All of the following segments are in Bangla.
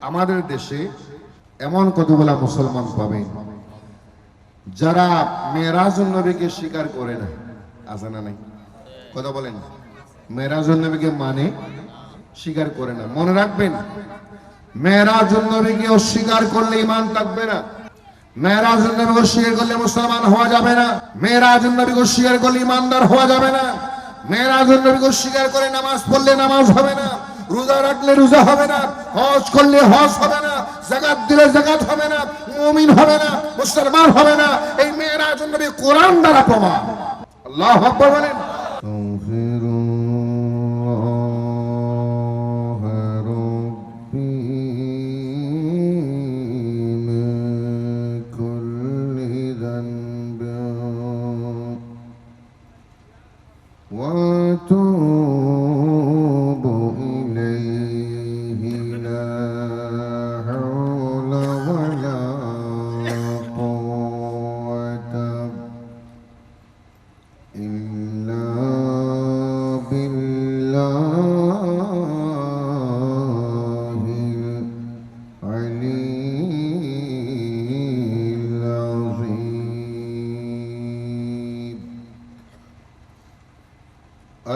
আমাদের দেশে এমন কতগুলা মুসলমান পাবেন যারা মেরাজুন নবীকে স্বীকার করে না। আছে না নাই? কথা বলেন। মেরাজুন নবীকে মানে স্বীকার করে না। মনে রাখবেন, মেরাজুন নবীকে অস্বীকার করলে ঈমান থাকবে না। মেরাজুন নবীকে অস্বীকার করলে মুসলমান হওয়া যাবে না। মেরাজুন নবীকে অস্বীকার করলে ঈমানদার হওয়া যাবে না। মেরাজুন নবীকে অস্বীকার করে নামাজ পড়লে নামাজ হবে না, রোজা রাখলে রোজা হবে না, হজ করলে হজ হবে না, যাকাত দিলে যাকাত হবে না, মুমিন হবে না, মুসলমান হবে না। এই মেরাজুন নবী কোরআন দ্বারা প্রমাণ। আল্লাহু আকবার বলেন। وَأَتُوبُ إِلَيْهِ لَا حَوْلَ وَلَا قُوَّةَ إِلَّا بِاللَّهِ الْعَلِيِّ الْعَظِيمِ.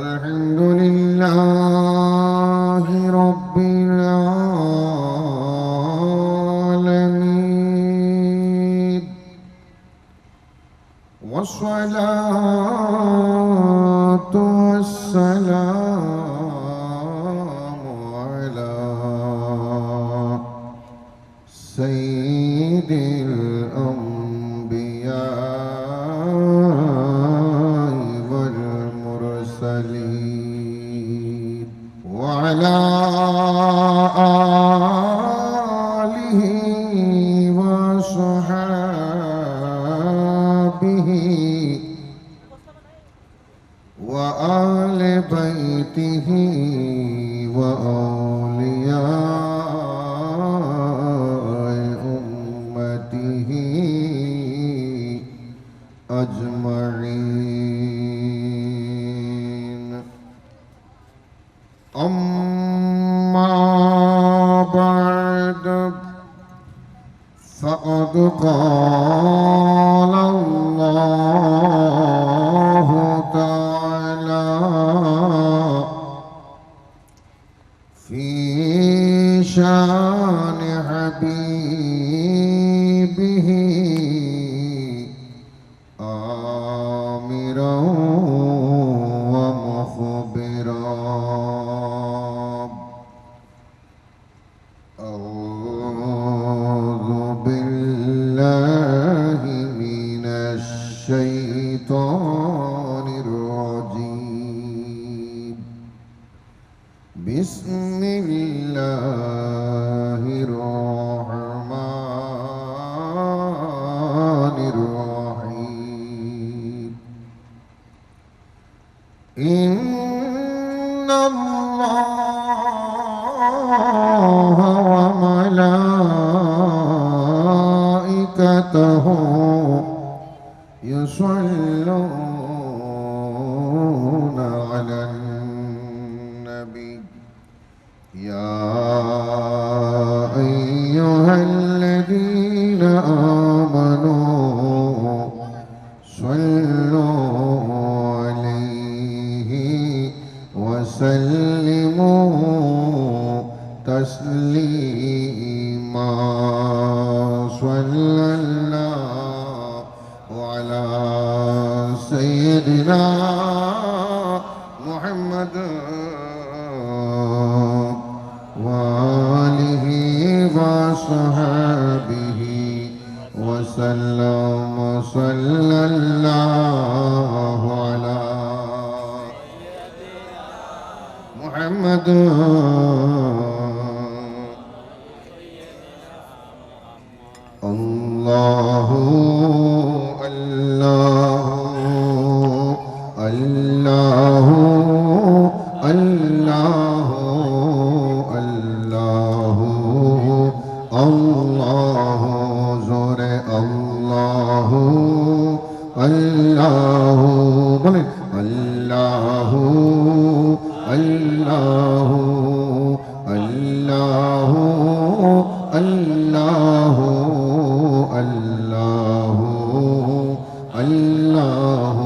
الحمد لله رب العالمين، والصلاة والسلام على سيد الأنبياء والمرسلين، وعلى آله وصحابه وآل بيته وأولياء أمته أجمعين. أما بعد، فقد قال الله تعالى في شان حبيبه آمرا ومخبرا: أعوذ بالله من الشيطان الرجيم. بسم الله الرحمن الرحيم. إن الله وملائكته يصلون على النبي يا أيها الذين آمنوا صلوا عليه وسلموا تسليما. صلى الله على سيدنا محمد وآله وصحبه وسلم. صلى الله على محمد الله الله الله الله الله الله زور الله الله بولے الله الله الله الله الله الله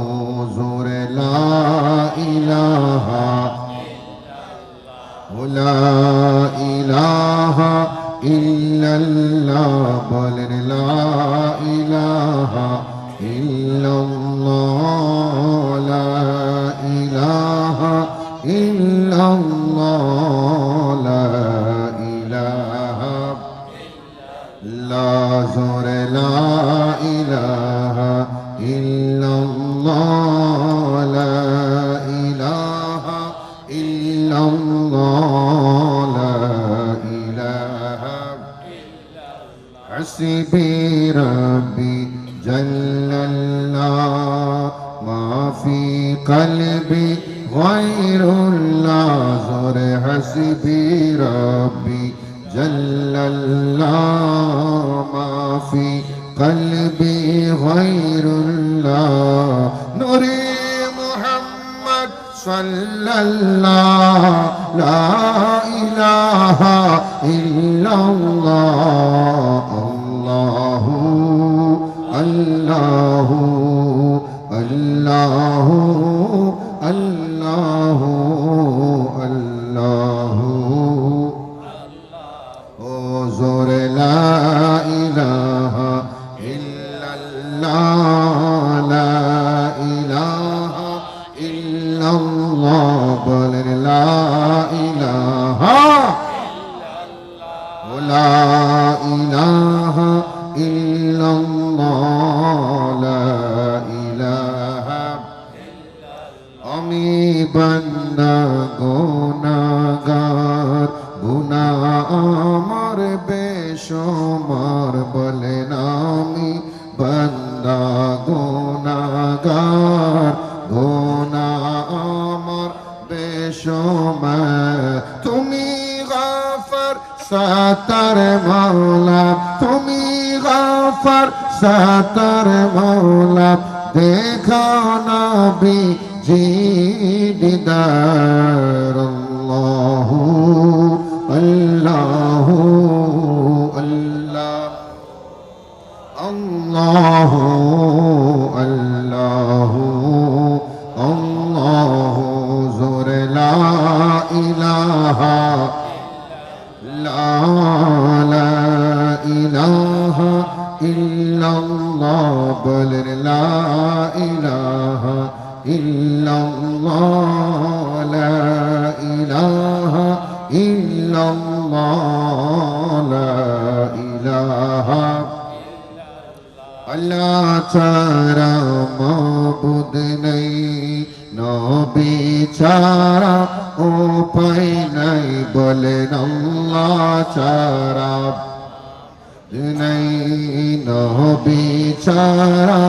زور لا إله لا إله إلا الله بل لا إله إلا الله لا إله إلا الله لا إله لا زور لا إله إلا الله لا إله إلا الله لا إله حسبي ربي جل الله ما في قلبي غير الله زور حسبي ربي جل الله ما في قلبي غير الله نوري محمد صلى الله لا إله إلا الله الله الله الله الله الله زور لا إله إلا الله لا إله إلا الله بل لا إله لا إله إلا الله لا إله আমি বান্দা গুনাহগার গুনাহ আমার বেশমার বলেন আমি বান্দা গুনাহগার গুনাহ আমার বেশমার তুমি গাফার সাতার মাওলা তুমি গাফার সাতার মাওলা দেখা নবী জি দিদার আল্লাহু আল্লাহু আল্লাহ আল্লাহু আল্লাহু আল্লাহু জোর লা ইলাহা লা ইলাহা ইল্লাল্লাহ বল লা ইলাহা ইল্লাল্লাহ লা ইলাহা ইল্লাল্লাহ লা ইলাহা আল্লাহ ছাড়া মাবুদ নেই নবী ছাড়া উপায় নাই বলেন আল্লাহ ছাড়া নাই নবী ছাড়া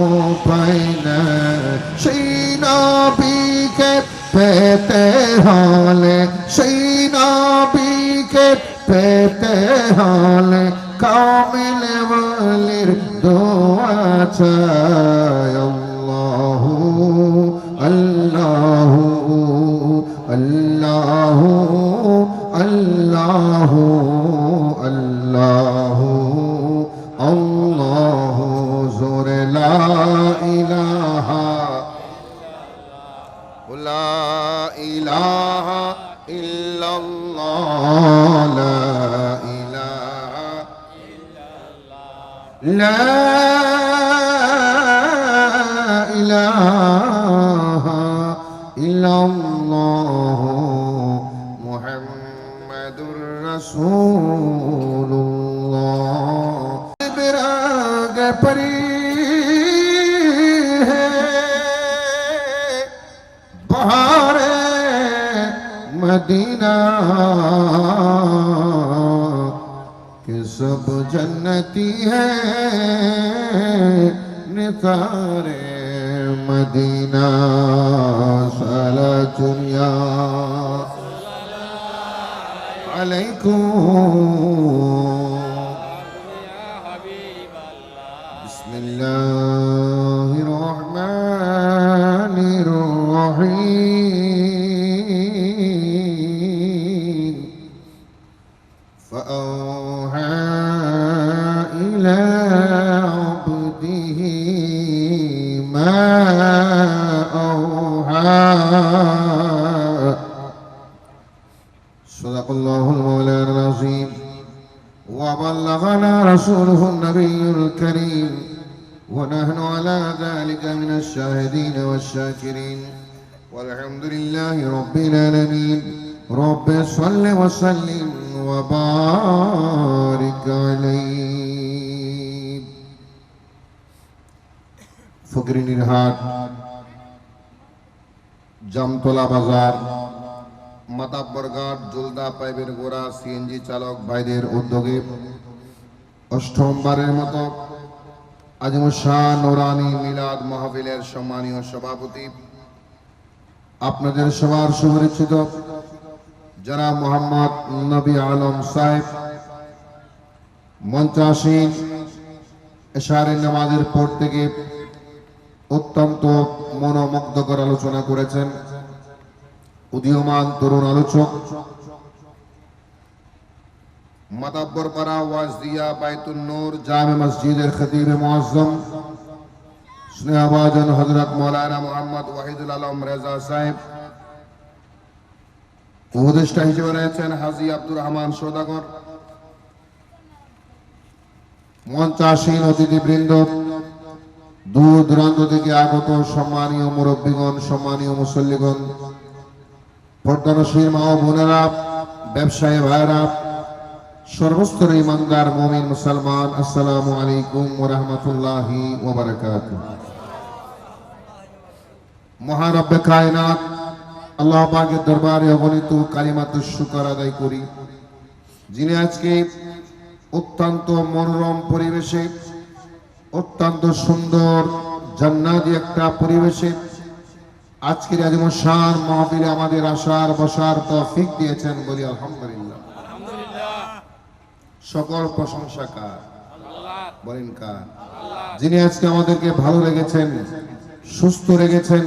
উপায় নাই সেই নবীকে পেতে হলে সেই নবীকে পেতে হলে কামিল ওয়ালির দোয়া চাই আল্লাহু আল্লাহু আল্লাহু আল্লাহু আল্লাহু আল্লাহু জোর লা ইলাহা লা ইলাহা ইল্লাল্লাহ লা ইলাহা লা ইলাহা ইল্লাল্লাহ মুহাম্মাদুর রাসূলুল্লাহ বিরাগ পরি है बहारे मदीना के सब जन्नती है निसारे मदीना सलातुल्ला अलैकुम बिस्मिल्लाहिर रहमानिर रहीम أوحى إلى عبده ما أوحى صدق الله المولانا العظيم وبلغنا رسوله النبي الكريم ونحن على ذلك من الشاهدين والشاكرين والحمد لله رب العالمين رب صل وسلم وبارك عليه ফকিরিনীর হাট জামতলা বাজার মাতাব্বরঘাট জুলদা পাইপের গোড়া সিএনজি চালক ভাইদের উদ্যোগে অষ্টমবারের মতো আজিমুশান নুরানি মিলাদ মাহফিলের সম্মানীয় সভাপতি আপনাদের সবার সুপরিচিত জনাব মোহাম্মদ নবী আলম সাহেব মঞ্চাসীন এশারের নামাজের পর থেকে অত্যন্ত মনোমুগ্ধকর আলোচনা করেছেন উদীয়মান তরুণ আলোচক মাতাব্বরপাড়া ওয়াজদিয়া বাইতুন নূর জামে মসজিদের খতিব মুআজ্জম স্নেহভাজন হযরত মাওলানা মুহাম্মদ ওয়াহিদুল আলম রেজা সাহেব উপদেষ্টা হিসেবে রয়েছেন হাজী আব্দুর রহমান সওদাগর মঞ্চাসীন অতিথিবৃন্দ দূর দূরান্ত থেকে আগত সম্মানীয় মুরব্বীগণ সম্মানীয় মুসল্লিগণ পর্দানশীল মা ও বোনেরা ব্যবসায়ী ভাইরা সর্বস্তরের ইমানদার মুমিন মুসলমান আসসালামু আলাইকুম ওয়া রাহমাতুল্লাহি ওয়া বারাকাতুহু মহান রব্বে কায়নাত আল্লাহ পাকের দরবারে অগণিত কালিমাতুশ শুকর আদায় করি যিনি আজকে অত্যন্ত মনোরম পরিবেশে অত্যন্ত সুন্দর জান্নাতি একটা পরিবেশে আজকের আজিমুশান মাহফিলে আমাদের আসার বসার তৌফিক দিয়েছেন বলি আলহামদুলিল্লাহ। সকল প্রশংসা কার? বলেন কার? যিনি আজকে আমাদেরকে ভালো রেখেছেন, সুস্থ রেখেছেন,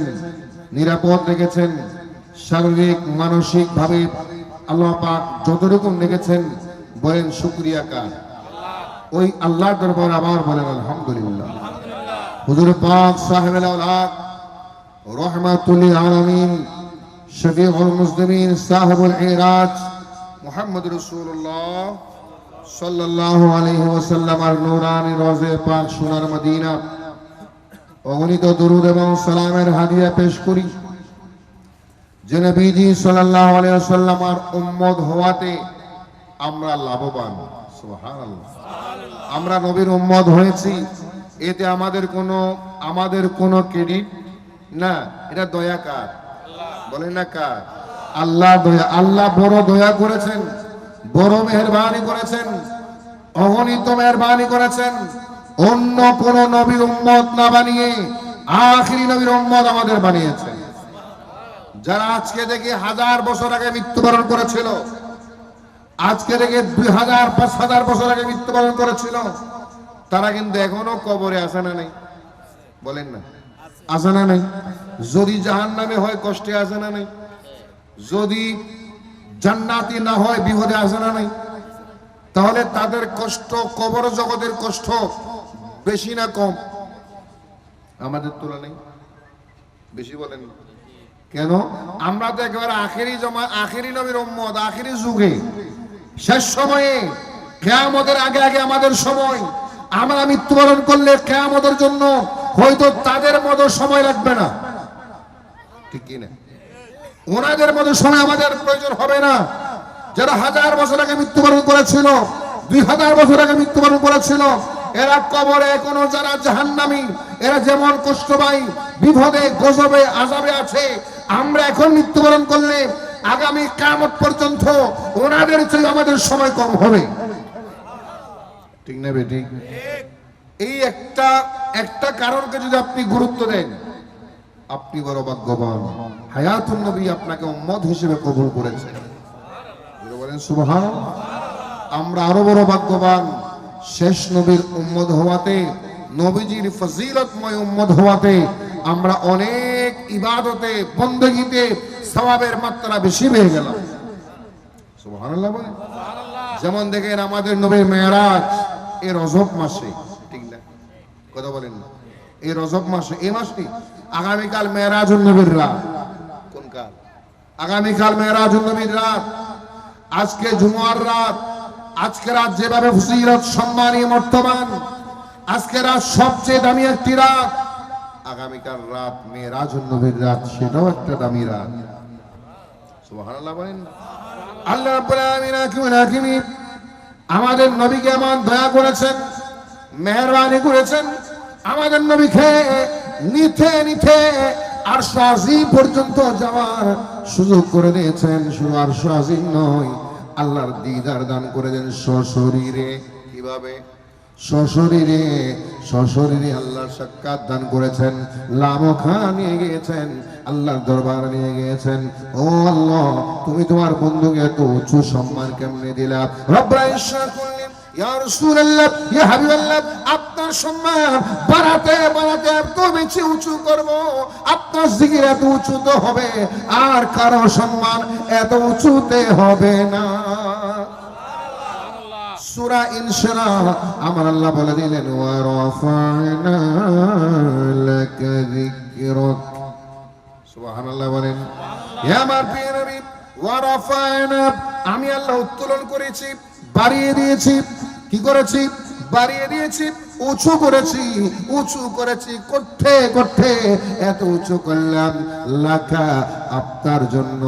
নিরাপদ রেখেছেন, শারীরিক মানসিক ভাবে আল্লাহ পাক যত রকম রেখেছেন বলেন শুকরিয়া কার? ওই আল্লাহর দরবার আবার বলেন আলহামদুলিল্লাহ। হুজুর পাক সাহেবুল আওলাদ রহমাতুল আলামিন শফিউল মুসলিমিন সাহেবুল ইরাজ মুহাম্মদ রাসূলুল্লাহ সাল্লাল্লাহু আলাইহি ওয়াসাল্লাম আর নূরানি রওজে পাক সোনার মদিনা অগণিত দরুদ এবং সালামের হাদিয়া পেশ করি যে নবীজি সাল্লাল্লাহু আলাইহি ওয়াসাল্লাম আর উম্মত হওয়াতে আমরা লাভবান। সুবহানাল্লাহ। আমরা নবীর উম্মত হয়েছি, এতে আমাদের কোনো ক্রেডিট না, এটা দয়া কার? বলেন না কার? আল্লাহ দয়া। আল্লাহ বড় দয়া করেছেন, বড় মেহেরবানি করেছেন, অগণিত মেহেরবানি করেছেন। অন্য কোন নবীর উম্মত না বানিয়ে আখিরি নবীর উম্মত আমাদের বানিয়েছেন। যারা আজকে থেকে 1000 বছর আগে মৃত্যুবরণ করেছিল, আজকে থেকে 2000-5000 বছর আগে মৃত্যুবরণ করেছিল, তারা কিন্তু এখনো কবরে আছে না নেই? বলেন না, আছে না নেই? যদি জাহান্নামে হয় কষ্টে আছে না নেই? যদি জান্নাতি না হয় বিপদে আছে না নেই? তাহলে তাদের কষ্ট, কবর জগতের কষ্ট বেশি না কম? আমাদের তুলনায় বেশি। বলেন কেন? আমরা তো একেবারে আখেরি নবীর উম্মত, আখেরি যুগে, শেষ সময়ে, কিয়ামতের আগে আগে আমাদের সময়। আমরা মৃত্যুবরণ করলে কিয়ামতের জন্য হয়তো তাদের মতো সময় লাগবে না, ঠিক কি না? ওনাদের মতো সময় আমাদের প্রয়োজন হবে না। যারা 1000 বছর আগে মৃত্যুবরণ করেছিল, 2000 বছর আগে মৃত্যুবরণ করেছিল, এরা কবরে এখনো যারা জাহান্নামী, এরা যেমন কষ্ট পায়, বিপদে গজবে আযাবে আছে, আমরা এখন মৃত্যুবরণ করলে আগামী কিয়ামত পর্যন্ত ওনাদের চেয়ে আমাদের সময় কম হবে, ঠিক না বেটি? এই একটা কারণকে যদি আপনি গুরুত্ব দেন, আপনি বড় ভাগ্যবান। হায়াতুন নবী আপনাকে উম্মত হিসেবে কবুল করেছে, বলেন সুবহানাল্লাহ। আমরা আরো বড় ভাগ্যবান শেষ নবীর উম্মত হওয়াতে, নবীজির ফজিলতময় উম্মত হওয়াতে আমরা অনেক ইবাদতে বندگিতে সওয়াবের মাত্রা বেশি পেয়ে গেলাম। সুবহানাল্লাহ বলেন। যেমন দেখেন আমাদের নবীর মেরাজ এই রজব মাসে, ঠিক না? কথা বলেন না, এই রজব মাসে, এই মাসে আগামীকাল মেরাজুন নবীর রাত। কোন কাল? আগামীকাল মেরাজুন নবীর রাত। আজকে জুমার রাত। আজকে রাত যেভাবে ফজিলত সম্মানী মর্তমান, আজকে রাত সবচেয়ে দামি একটি রাত। আগামীকাল রাত মেরাজুন নবীর রাত, সেটাও একটা দামি রাত। সুবহানাল্লাহ বলেন। আল্লাহ রাব্বুল আলামিন আমাদের নবীকে এমন দয়া করেছেন, মেহেরবানি করেছেন, আমাদের নবীকে নিতে নিতে আরশ আজিম পর্যন্ত যাওয়ার সুযোগ করে দিয়েছেন। শুধু আরশ আজিম নয়, আল্লাহর দিদার দান করে দেন সশরীরে। কিভাবে? সশরীরে, সশরীরে আল্লাহর সাক্ষাৎ দান করেছেন। লামখা নিয়ে গিয়েছেন, আল্লাহর দরবার নিয়ে গিয়েছেন। ও আল্লাহ, তুমি তোমার বন্ধুকে এত উঁচু সম্মান কেমনে দিলা? রব্বুল ইজ্জত করলেন, ইয়া রাসূলুল্লাহ, ইয়া হাবিবাল্লাহ, আপনার সম্মান বাড়াতে বাড়াতে এত বেশি উঁচু করব, আপনার জিকির এত উঁচুতে হবে, আর কারো সম্মান এত উঁচুতে হবে না। সূরা ইনশিরাহ আমার আল্লাহ বলে দিলেন, ওয়া রাফা'না লাকা যিকরাক। সুবহানাল্লাহ বলেন। হে আমার প্রিয় নবী, ওয়া রাফা'না, আমি আল্লাহ উত্তোলন করেছি, বাড়িয়ে দিয়েছি। কি করেছি? বাড়িয়ে দিয়েছি, উঁচু করেছি, উঁচু করেছি। করতে করতে এত উঁচু করলাম, লাকা, আপনার জন্য,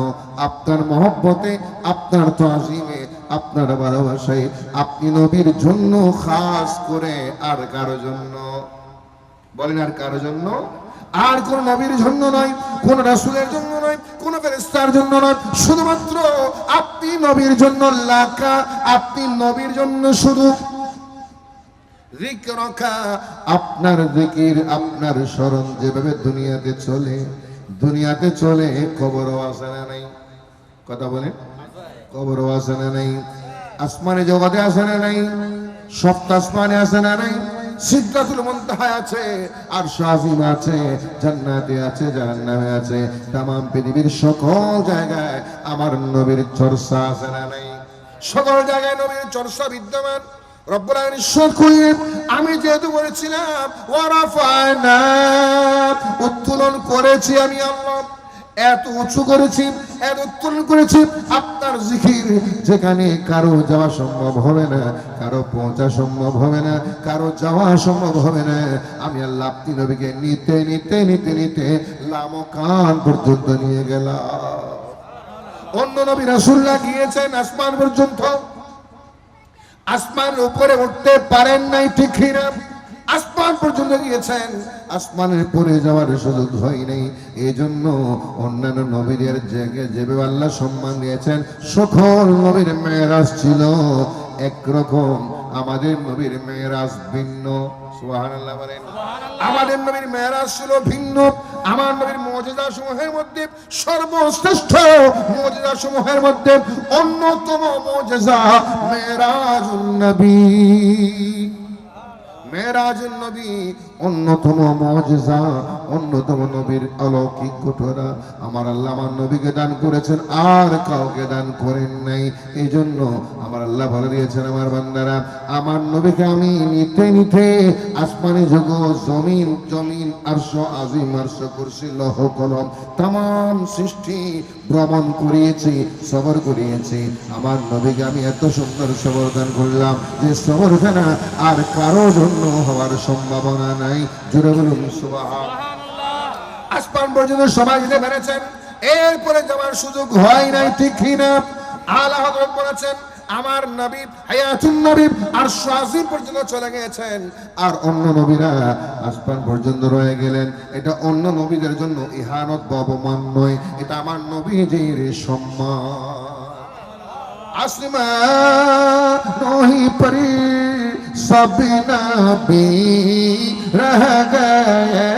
আপনার মহব্বতে, আপনার তাজিমে, আপনার ভালোবাসায়, আপনি নবীর জন্য খাস করে, আর কারো জন্য। বলেন, আর কারো জন্য? আর কোন নবীর জন্য নয়, কোন রাসূলের জন্য নয়, কোন ফেরেশতার জন্য নয়, শুধুমাত্র আপনি নবীর জন্য। লাকা, আপনি নবীর জন্য শুধু। যিকরাকা, আপনার জিকির, আপনার স্মরণ যেভাবে দুনিয়াতে চলে, দুনিয়াতে চলে, কবরও আছে না নাই? কথা বলে, কবরও আছে না নাই? আসমানে জগতে আছে না নাই? সপ্ত আসমানে আছে না নাই? সিদরাতুল মুনতাহা আছে, আরশ আজিম আছে, জান্নাতে আছে, জাহান্নামে আছে, तमाम পৃথিবীর সকল জায়গায় আমার নবীর চর্চা আছে না নাই? সকল জায়গায় নবীর চর্চা বিদ্যমান। রব্বুল আলামিন ইরশাদ করেন, আমি যেহেতু বলেছিলাম ওয়া রাফা'না, উত্তোলন করেছি আমি আল্লাহ, এত উঁচু করেছি, এত উত্তোলন করেছি, আপনার জিকির যেখানে কারো যাওয়া সম্ভব হবে না, কারো পৌঁছা সম্ভব হবে না, কারো যাওয়া সম্ভব হবে না, আমি আল্লাহ আপনি নবীকে নিতে নিতে নিতে নিতে লামকান পর্যন্ত নিয়ে গেলাম। অন্য নবী রাসূলরা গিয়েছেন আসমান পর্যন্ত, আসমান উপরে উঠতে পারেন নাই, ঠিক না? আসমান পর্যন্ত গিয়েছেন, আসমানের পরে যাওয়ার সুযোগ হয় নাই। এই জন্য অন্যান্য নবীদের জায়গায় যেভাবে আল্লাহ সম্মান দিয়েছেন, সকল নবীর মেরাজ ছিল একরকম, আমাদের নবীর মেরাজ ভিন্ন। সুবহানাল্লাহ বলেন। আমাদের নবীর মেরাজ ছিল ভিন্ন। আমার নবীর মুজিজা সমূহের মধ্যে সর্বশ্রেষ্ঠ মুজিজা সমূহের মধ্যে অন্যতম মুজিজা মেরাজুন নবী। মেরাজুন নবী অন্যতম মুজিজা, অন্যতম নবীর অলৌকিক ঘটনা আমার আল্লাহ আমার নবীকে দান করেছেন, আর কাউকে দান করেন নাই। এই জন্য আমার আল্লাহ বলে দিয়েছেন, আমার বান্দারা, আমার নবীকে আমি নিতে নিতে আসমানি জগৎ, জমিন জমিন, আরশ আজিম, আরশ কুরসি, লৌহ কলম, तमाम সৃষ্টি ভ্রমণ করিয়েছি, সবর করিয়েছি। আমার নবীকে আমি এত সুন্দর সবর দান করলাম যে সবরখানা আর কারো জন্য হওয়ার সম্ভাবনা নাই। জোরে বলুন সুবহানাল্লাহ। আসমান পর্যন্ত সবাই যেতে পেরেছেন, এরপরে যাওয়ার সুযোগ হয় নাই, ঠিক না? আলা হযরত বলেছেন, আমার নবী হায়াতুন নবী আরশ আজিম পর্যন্ত চলে গিয়েছেন, আর অন্য নবীরা আসমান পর্যন্ত রয়ে গেলেন। এটা অন্য নবীদের জন্য ইহানত বা অপমান নয়, এটা আমার নবীজির সম্মান। आसमां ही परी सब नबी रह गए,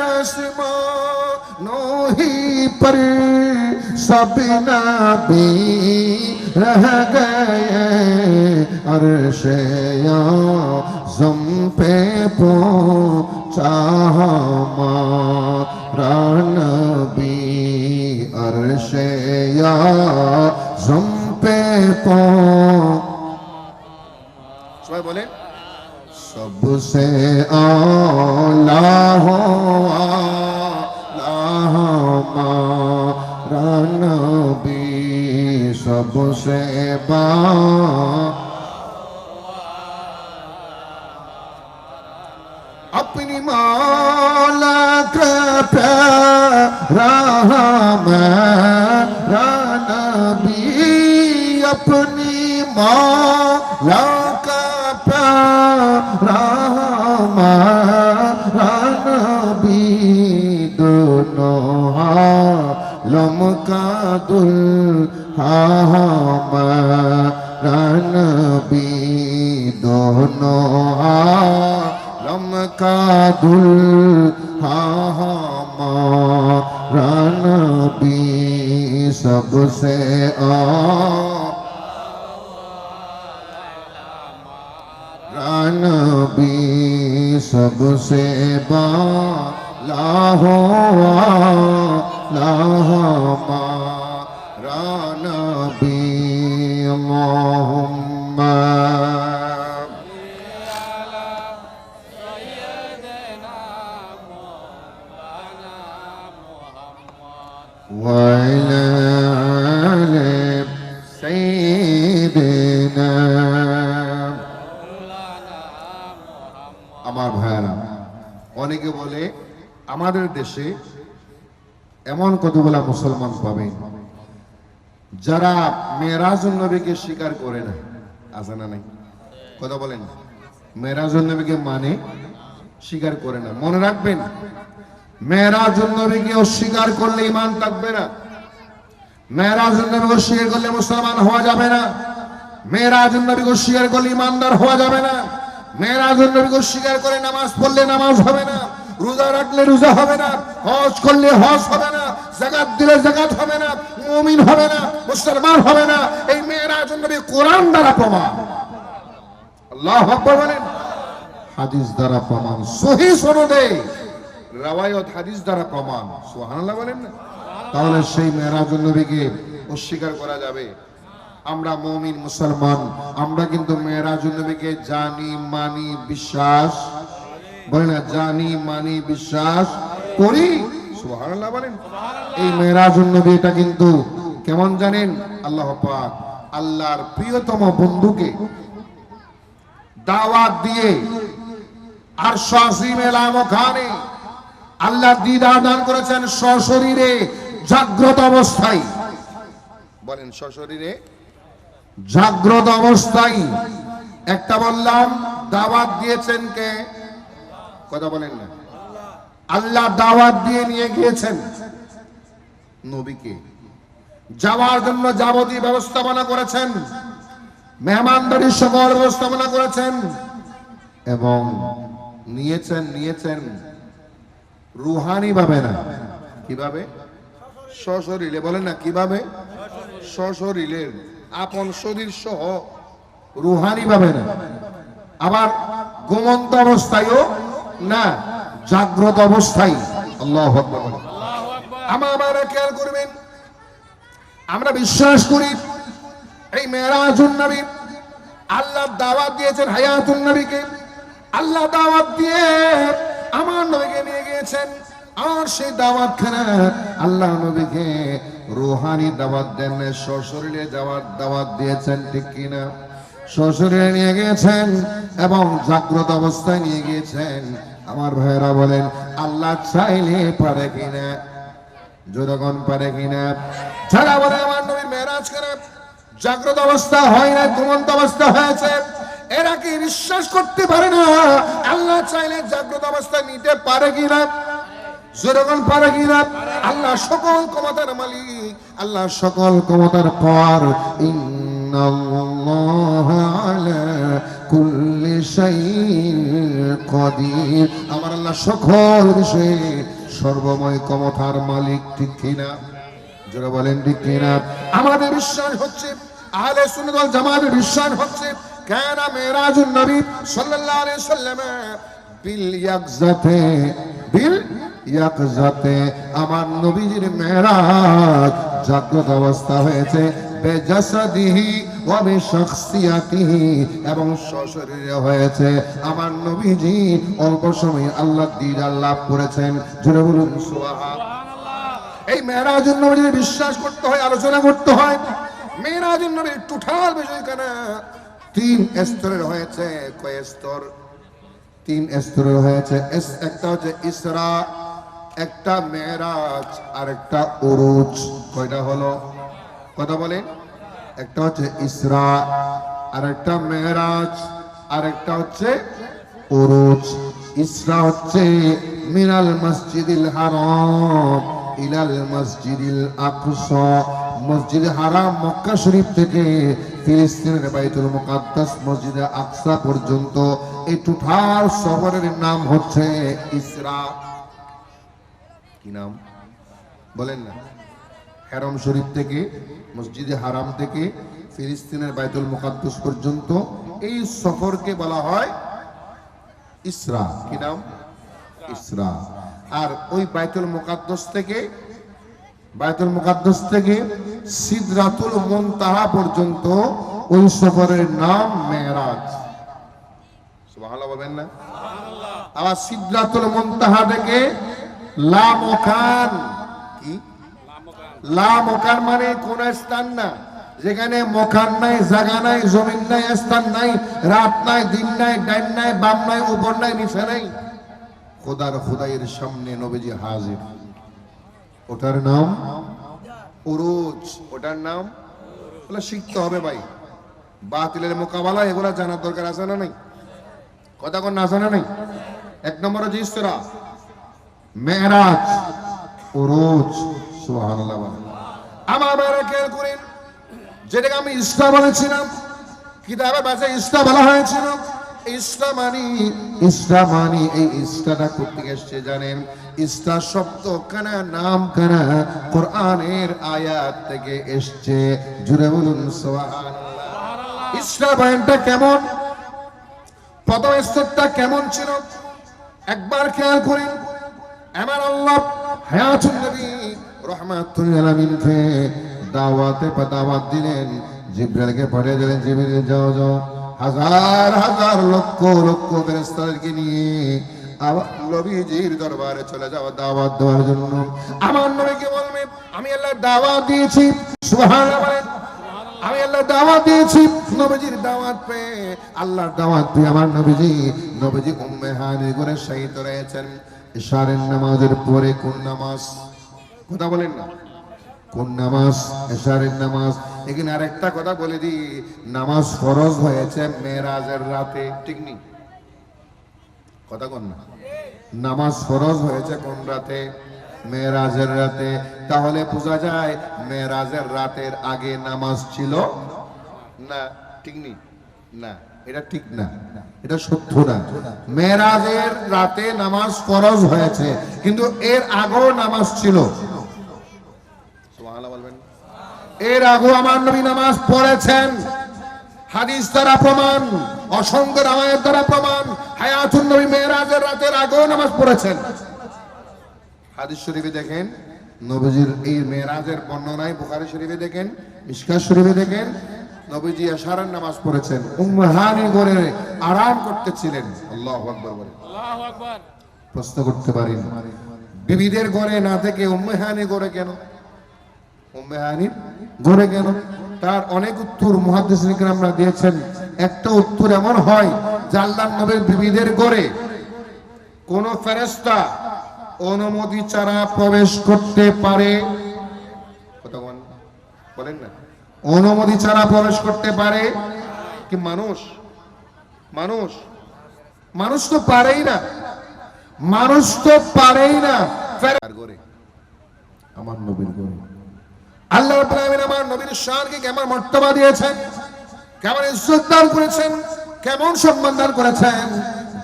आसमां ही परी सब नबी रह गए, अर्शे आज़म पे पहुंचा हमारा नबी, अर्शे आज़म पे पहुंचा সবাই বলেন सबसे आला हो हमारा नबी सबसे अपनी मौला का प्यारा हमारा नबी अपनी मौला का प्यारा हमारा नबी दोनों आलम का दुल्हा हमारा नबी दोनों आलम का दुल्हा हमारा नबी सबसे नबी सबसे बाला हो हमारा नबी अल्लाहुम्मा वअला आलि सय्यिदिना আমার ভাইরা অনেকে বলে আমাদের দেশে এমন কতগুলা মুসলমান পাবেন যারা মেরাজুন নবীকে স্বীকার করে না, আছে না নাই? কথা বলেন, মেরাজুন নবীকে মানে স্বীকার করে না। মনে রাখবেন, মেরাজুন নবীকে অস্বীকার করলে ঈমান থাকবে না। মেরাজুন নবীকে অস্বীকার করলে মুসলমান হওয়া যাবে না। মেরাজুন নবীকে অস্বীকার করলে ঈমানদার হওয়া যাবে না। মেরাজুন নবীকে স্বীকার করে নামাজ পড়লে নামাজ হবে না, রোজা রাখলে রোজা হবে না, হজ করলে হজ হবে না, যাকাত দিলে যাকাত হবে না, মুমিন হবে না, মুসলমান হবে না। এই মেরাজুন নবী কোরআন দ্বারা প্রমাণ, আল্লাহু আকবার বলেন, হাদিস দ্বারা প্রমাণ, সহিহ সনদে রওয়ায়াত হাদিস দ্বারা প্রমাণ, সুবহানাল্লাহ বলেন না? তাহলে সেই মেরাজুন নবীকে অস্বীকার করা যাবে? আমরা মুমিন মুসলমান, আমরা কিন্তু মেরাজুন নবীকে জানি, মানি, বিশ্বাস, বলে না, জানি, মানি, বিশ্বাস করি, সুবহানাল্লাহ বলেন। এই মেরাজুন নবী এটা কিন্তু কেমন জানেন? আল্লাহ পাক আল্লাহর প্রিয়তম বন্ধুকে দাওয়াত দিয়ে আরশ আজিমের আমখানে আল্লাহ দিদার দান করেছেন সশরীরে জাগ্রত অবস্থায়। বলেন, সশরীরে জাগ্রত অবস্থায়। একটা বললাম দাওয়াত দিয়েছেন কে? কথা বলেন না। আল্লাহ দাওয়াত দিয়ে নিয়ে গিয়েছেন নবীকে, যাওয়ার জন্য যাবতীয় ব্যবস্থাপনা করেছেন, মেহমানদারির সকল ব্যবস্থাপনা করেছেন এবং নিয়েছেন রুহানি ভাবে না, কিভাবে? সশরীরে। বলেন না, কিভাবে? সশরীরে, আপন শরীর সহ, রুহানি ভাবে না। আবার ঘুমন্ত অবস্থায়ও না, জাগ্রত অবস্থায়। আল্লাহু আকবার। আমরা খেয়াল করবেন, আমরা বিশ্বাস করি এই মেরাজুন নবী আল্লাহ দাওয়াত দিয়েছেন হায়াতুন নবীকে। আল্লাহ দাওয়াত দিয়ে আমার নবীকে নিয়ে গিয়েছেন। আর সেই দাওয়াতখানা আল্লাহ নবীকে রুহানি দাওয়াত দেন, সশরীরে যাওয়ার দাওয়াত দিয়েছেন, ঠিক কিনা? সশরীরে নিয়ে গিয়েছেন এবং জাগ্রত অবস্থায় নিয়ে গিয়েছেন। আমার ভাইয়েরা বলেন, আল্লাহ চাইলে পারে কিনা? যতক্ষণ পারে কিনা? যারা বলে আমার নবী মেরাজ করে জাগ্রত অবস্থা হয় না, ঘুমন্ত অবস্থা হয়েছে, এরা কি বিশ্বাস করতে পারে না আল্লাহ চাইলে জাগ্রত অবস্থা নিতে পারে কিনা? যতক্ষণ পারে কিনা? আল্লাহ সকল ক্ষমতার মালিক, আল্লাহ সকল ক্ষমতার পর। ইন্নাল্লাহা আলা কুল্লি শাইইন কাদির। আমার আল্লাহ সকল বিষয়ে সর্বময় ক্ষমতার মালিক, ঠিক কিনা? যারা বলেন ঠিক কিনা? আমাদের বিশ্বাস হচ্ছে, আহলে সুন্নাত ওয়াল জামাতের বিশ্বাস হচ্ছে, কানা মেরাজুন নবী সাল্লাল্লাহু আলাইহি ওয়াসাল্লাম বিল ইয়াকজাতে, আমার নবীজির মেরাজ জাগ্রত অবস্থা হয়েছে, বেজাসাদিহি ওয়া বিশখসিয়াতিহি, এবং সশরীরে হয়েছে। আমার নবীজি অল্প সময়ে আল্লাহর দিদার লাভ করেছেন। জোরে বলুন সুবহানাল্লাহ। এই মেরাজুন নবীর বিশ্বাস করতে হয়, আলোচনা করতে হয়। মেরাজুন নবীর টোটাল বিষয়খানা 3 স্তরের হয়েছে। কয় স্তর? 3 স্তরের হয়েছে। একটা হচ্ছে ইসরা, একটা মেরাজ, আর একটা উরুজ। কয়টা হলো? কথা বলেন। একটা হচ্ছে ইসরা, আর একটা মেরাজ, আর একটা হচ্ছে উরুজ। ইসরা হচ্ছে মিনাল মসজিদিল হারাম ইলাল মসজিদিল আকসা, মসজিদ হারাম মক্কা শরীফ থেকে ফিলিস্তিনের বাইতুল মুকাদ্দাস মসজিদে আকসা পর্যন্ত এই টোটাল সফরের নাম হচ্ছে ইসরা। কি নাম বলেন না? হারাম শরীফ থেকে, মসজিদে হারাম থেকে ফিলিস্তিনের বাইতুল মুকাদ্দাস পর্যন্ত এই সফরকে বলা হয় ইসরা। কি নাম? ইসরা। আর ওই বাইতুল মুকাদ্দাস থেকে সিদরাতুল মুনতাহা পর্যন্ত ওই সফরের নাম মেরাজ। সুবহানাল্লাহ বলবেন না? আবার সিদরাতুল মুনতাহা থেকে লা মকান। কি লা মকান? মানে কোন স্থান না, যেখানে মকান নাই, জায়গা নাই, জমিন নাই, স্থান নাই, রাত নাই, দিন নাই, ডাইন নাই, বাম নাই, উপর নাই, নিচে নাই, খোদার খোদাইয়ের সামনে নবীজি হাজির। ওটার নাম উরুজ। ওটার নাম বলে শিখতে হবে ভাই। বাতিলের মোকাবেলা এগুলা জানার দরকার আছে না নাই? কথা কোন আছে না নাই? 1 নম্বর হচ্ছে ইসরা, মেরাজ, উরুজ। সুবহানাল্লাহ। আমার বাইরে খেয়াল করেন, যেটাকে আমি ইসরা বলেছিলাম, কিতাবে বাসে ইসরা বলা হয়েছিল। ইসরা মানি এই ইসরাটা করতে এসছে জানেন? ইসরা শব্দ কানা, নাম কানা, কোরআনের আয়াত থেকে এসছে। জুড়ে বলুন সুবহানাল্লাহ। ইসরা বয়ানটা কেমন, প্রথম স্তরটা কেমন ছিল একবার খেয়াল করেন। আমার আল্লাহ হায়াতুন নবী রাহমাতুল আলামিনকে দাওয়াত দিলেন, জিবরাইলকে পাঠিয়ে দিলেন, জিবরাইল যাও যাও হাজার হাজার লক্ষ লক্ষ ফেরেশতাদেরকে নিয়ে আমার নবীজির দরবারে চলে যাও দাওয়াত দেওয়ার জন্য। আমার নবীকে বলবে আমি আল্লাহ দাওয়াত দিয়েছি। সুবহানাল্লাহ বলেন। আমি আল্লাহ দাওয়াত দিয়েছি। নবীজির দাওয়াত পেয়ে, আল্লাহর দাওয়াত পেয়ে আমার নবীজি উম্মে হানি করে শহীদ রয়েছেন। ইশারের নামাজের পরে কোন নামাজ? কথা বলেন না, কোন নামাজ? ইশারের নামাজ। এখানে আরেকটা কথা বলে দিই, নামাজ ফরজ হয়েছে মেরাজের রাতে, ঠিক নেই? কথা কোন না? নামাজ ফরজ হয়েছে কোন রাতে? মেরাজের রাতে। তাহলে বোঝা যায় মেরাজের রাতের আগে নামাজ ছিল না, ঠিক নেই? না, এটা ঠিক না, এটা সত্য না। মেরাজের রাতে নামাজ ফরজ হয়েছে, কিন্তু এর আগেও নামাজ ছিল। সুবহানাল্লাহ বলবেন। এর আগেও আমার নবী নামাজ পড়েছেন। হাদিস দ্বারা প্রমাণ, অসংখ্য রাওয়ায়াত দ্বারা প্রমাণ, হায়াতুন নবী মেরাজের রাতের আগেও নামাজ পড়েছেন। হাদিস শরীফে দেখেন নবীজির এই মেরাজের বর্ণনায়, বুখারী শরীফে দেখেন, মিশকাত শরীফে দেখেন, নবীজি এশারের নামাজ পড়েছেন। উম্মে হানি ঘরে আরাম করতেছিলেন। আল্লাহু আকবার বলেন। আল্লাহু আকবার। প্রশ্ন করতে পারেন, বিবিদের ঘরে না থেকে উম্মে হানি ঘরে কেন? উম্মে হানির ঘরে কেন? তার অনেক উত্তর মুহাদ্দিসিন কিরামরা দিয়েছেন। একটা উত্তর এমন হয় যে আল্লাহর নবীর বিবিদের ঘরে কোন ফেরেশতা অনুমতি ছাড়া প্রবেশ করতে পারে। কথা বলেন না, অনুমতি ছাড়া প্রবেশ করতে পারে কি? মানুষ তো পারেই না, মানুষ তো পারেই না। আমার নবীর ঘরে আল্লাহ রাব্বুল আলামিন আমার নবীর শানকে কেমন মর্তবা দিয়েছেন, কেমন ইজ্জত দান করেছেন, কেমন সম্মান দান করেছেন।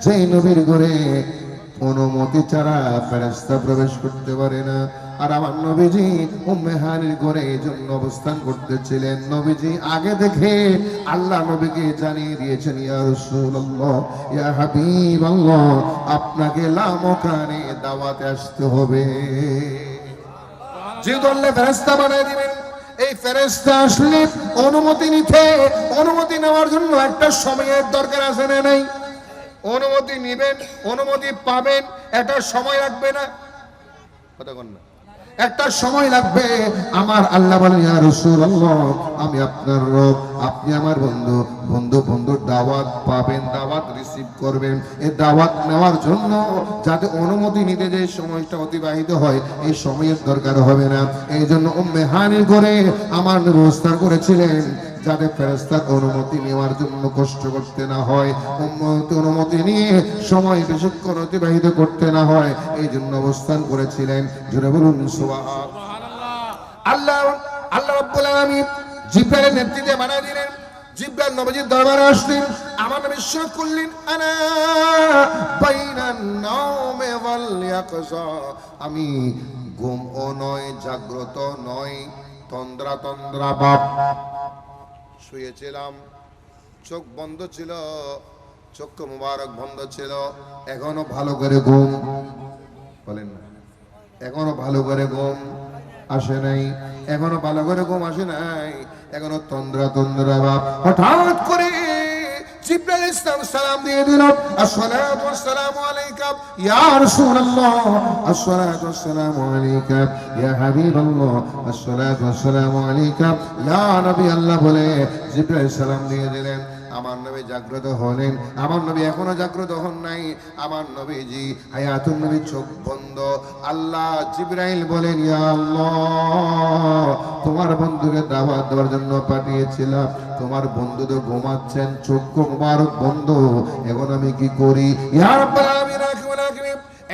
যে নবীর ঘরে অনুমতি ছাড়া ফেরেশতা প্রবেশ করতে পারে না। আর আমার নবীজি উম্মে হানির ঘরে এই জন্য অবস্থান করতেছিলেন। নবীজি আগে দেখে আল্লাহ নবীকে জানিয়ে দিয়েছেন, ইয়া রাসূলুল্লাহ, ইয়া হাবিবাল্লাহ, আপনাকে লামকানে দাওয়াতে আসতে হবে। যেহেতু আল্লাহ ফেরেশতা বানিয়ে দিবেন, এই ফেরেশতা আসলে অনুমতি নিতে, অনুমতি নেওয়ার জন্য একটা সময়ের দরকার আছে না নাই? অনুমতি নেবেন, অনুমতি পাবেন, একটা সময় লাগবে না? কথা বল না, একটা সময় লাগবে। আমার আল্লাহ বলেন, ইয়া রাসূলুল্লাহ, আমি আপনার রব, আপনি আমার বন্ধু, বন্ধুর দাওয়াত পাবেন, দাওয়াত রিসিভ করবেন। এই দাওয়াত নেওয়ার জন্য যাতে অনুমতি নিতে যে সময়টা অতিবাহিত হয়, এই সময়ের দরকার হবে না। এই জন্য উম্মে হানি করে আমার ব্যবস্থা করেছিলেন যাতে ফেরেশতার অনুমতি নেওয়ার জন্য কষ্ট করতে না হয়, অনুমতি নিয়ে সময় বেশিক্ষণ অতিবাহিত করতে না হয়, এই জন্য অবস্থান করেছিলেন। জোরে বলুন সুবহানাল্লাহ। আল্লাহ রাব্বুল আলামিন জিবরাইলের নেতৃত্বে বানায় দিলেন। জিবরাইল নবীজির দরবারে আসলেন, আমার নবী ইরশাদ করলেন, আনা বাইনান নাওমে ওয়াল ইয়াকযা, আমি ঘুম ও নয়, জাগ্রত নয়, তন্দ্রা বাপ। শুয়েছিলাম, চোখ বন্ধ ছিল, চক্ষু মুবারক বন্ধ ছিল, এখনো ভালো করে ঘুম বলেন না, এখনো ভালো করে ঘুম আসে নাই, এখনো ভালো করে ঘুম আসে নাই, এখনো তন্দ্রা ভাব। হঠাৎ করে জিবরাইল সালাম দিয়ে দিল, আসসালাতু ওয়াসসালামু আলাইকা ইয়া রাসূলুল্লাহ, আসসালাতু ওয়াসসালামু আলাইকা ইয়া হাবিবাল্লাহ, আসসালাতু ওয়াসসালামু আলাইকা ইয়া নবী আল্লাহ বলে জিবরাইল সালাম দিয়ে দিলেন। আমার নবী জাগ্রত হলেন। আমার নবী এখনো জাগ্রত হন নাই, আমার নবীজি হায়াতুন নবী চোখ বন্ধ। আল্লাহ জিবরাইল বলেন, ইয়া আল্লাহ, তোমার বন্ধুকে দাওয়াত দেওয়ার জন্য পাঠিয়েছিলাম, তোমার বন্ধু তো ঘুমাচ্ছেন, চোখ মুবারক বন্ধ, এখন আমি কি করি? ইয়া রাব্বুল আলামিন,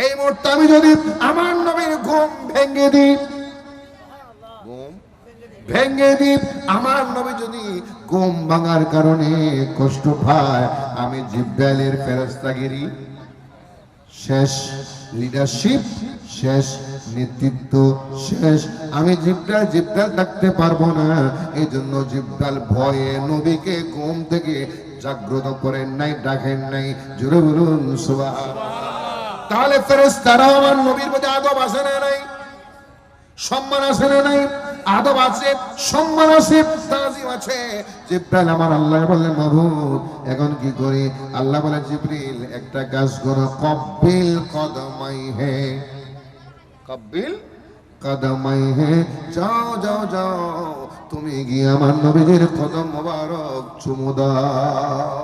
এই মুহূর্তে আমি যদি আমার নবীর ঘুম ভেঙে দিই, আমার নবী যদি ঘুম ভাঙার কারণে কষ্ট পায়, আমি জিবরাইলের ফেরেশতাগিরি শেষ, লিডারশিপ শেষ, নেতৃত্ব শেষ, আমি জিবরাইল থাকতে পারবো না। এই জন্য জিবরাইল ভয়ে নবীকে ঘুম থেকে জাগ্রত করেন নাই, ডাকেন নাই। জোরে বলুন সুবহানাল্লাহ। তাহলে ফেরেশতারাও আমার নবীর প্রতি আদব আছে না নাই? সম্মান আছে না নাই? আদব আছে, সম্মান আছে, তাজিম আছে। জিবরাইল আমার আল্লাহ বললেন, মাবুদ এখন কি করি? আল্লাহ বলে, জিবরিল একটা কাজ করো, কব্বিল কদমাইহে, কব্বিল কদমাইহে, যাও যাও যাও, তুমি গিয়ে আমার নবীর কদম মোবারক চুমু দাও।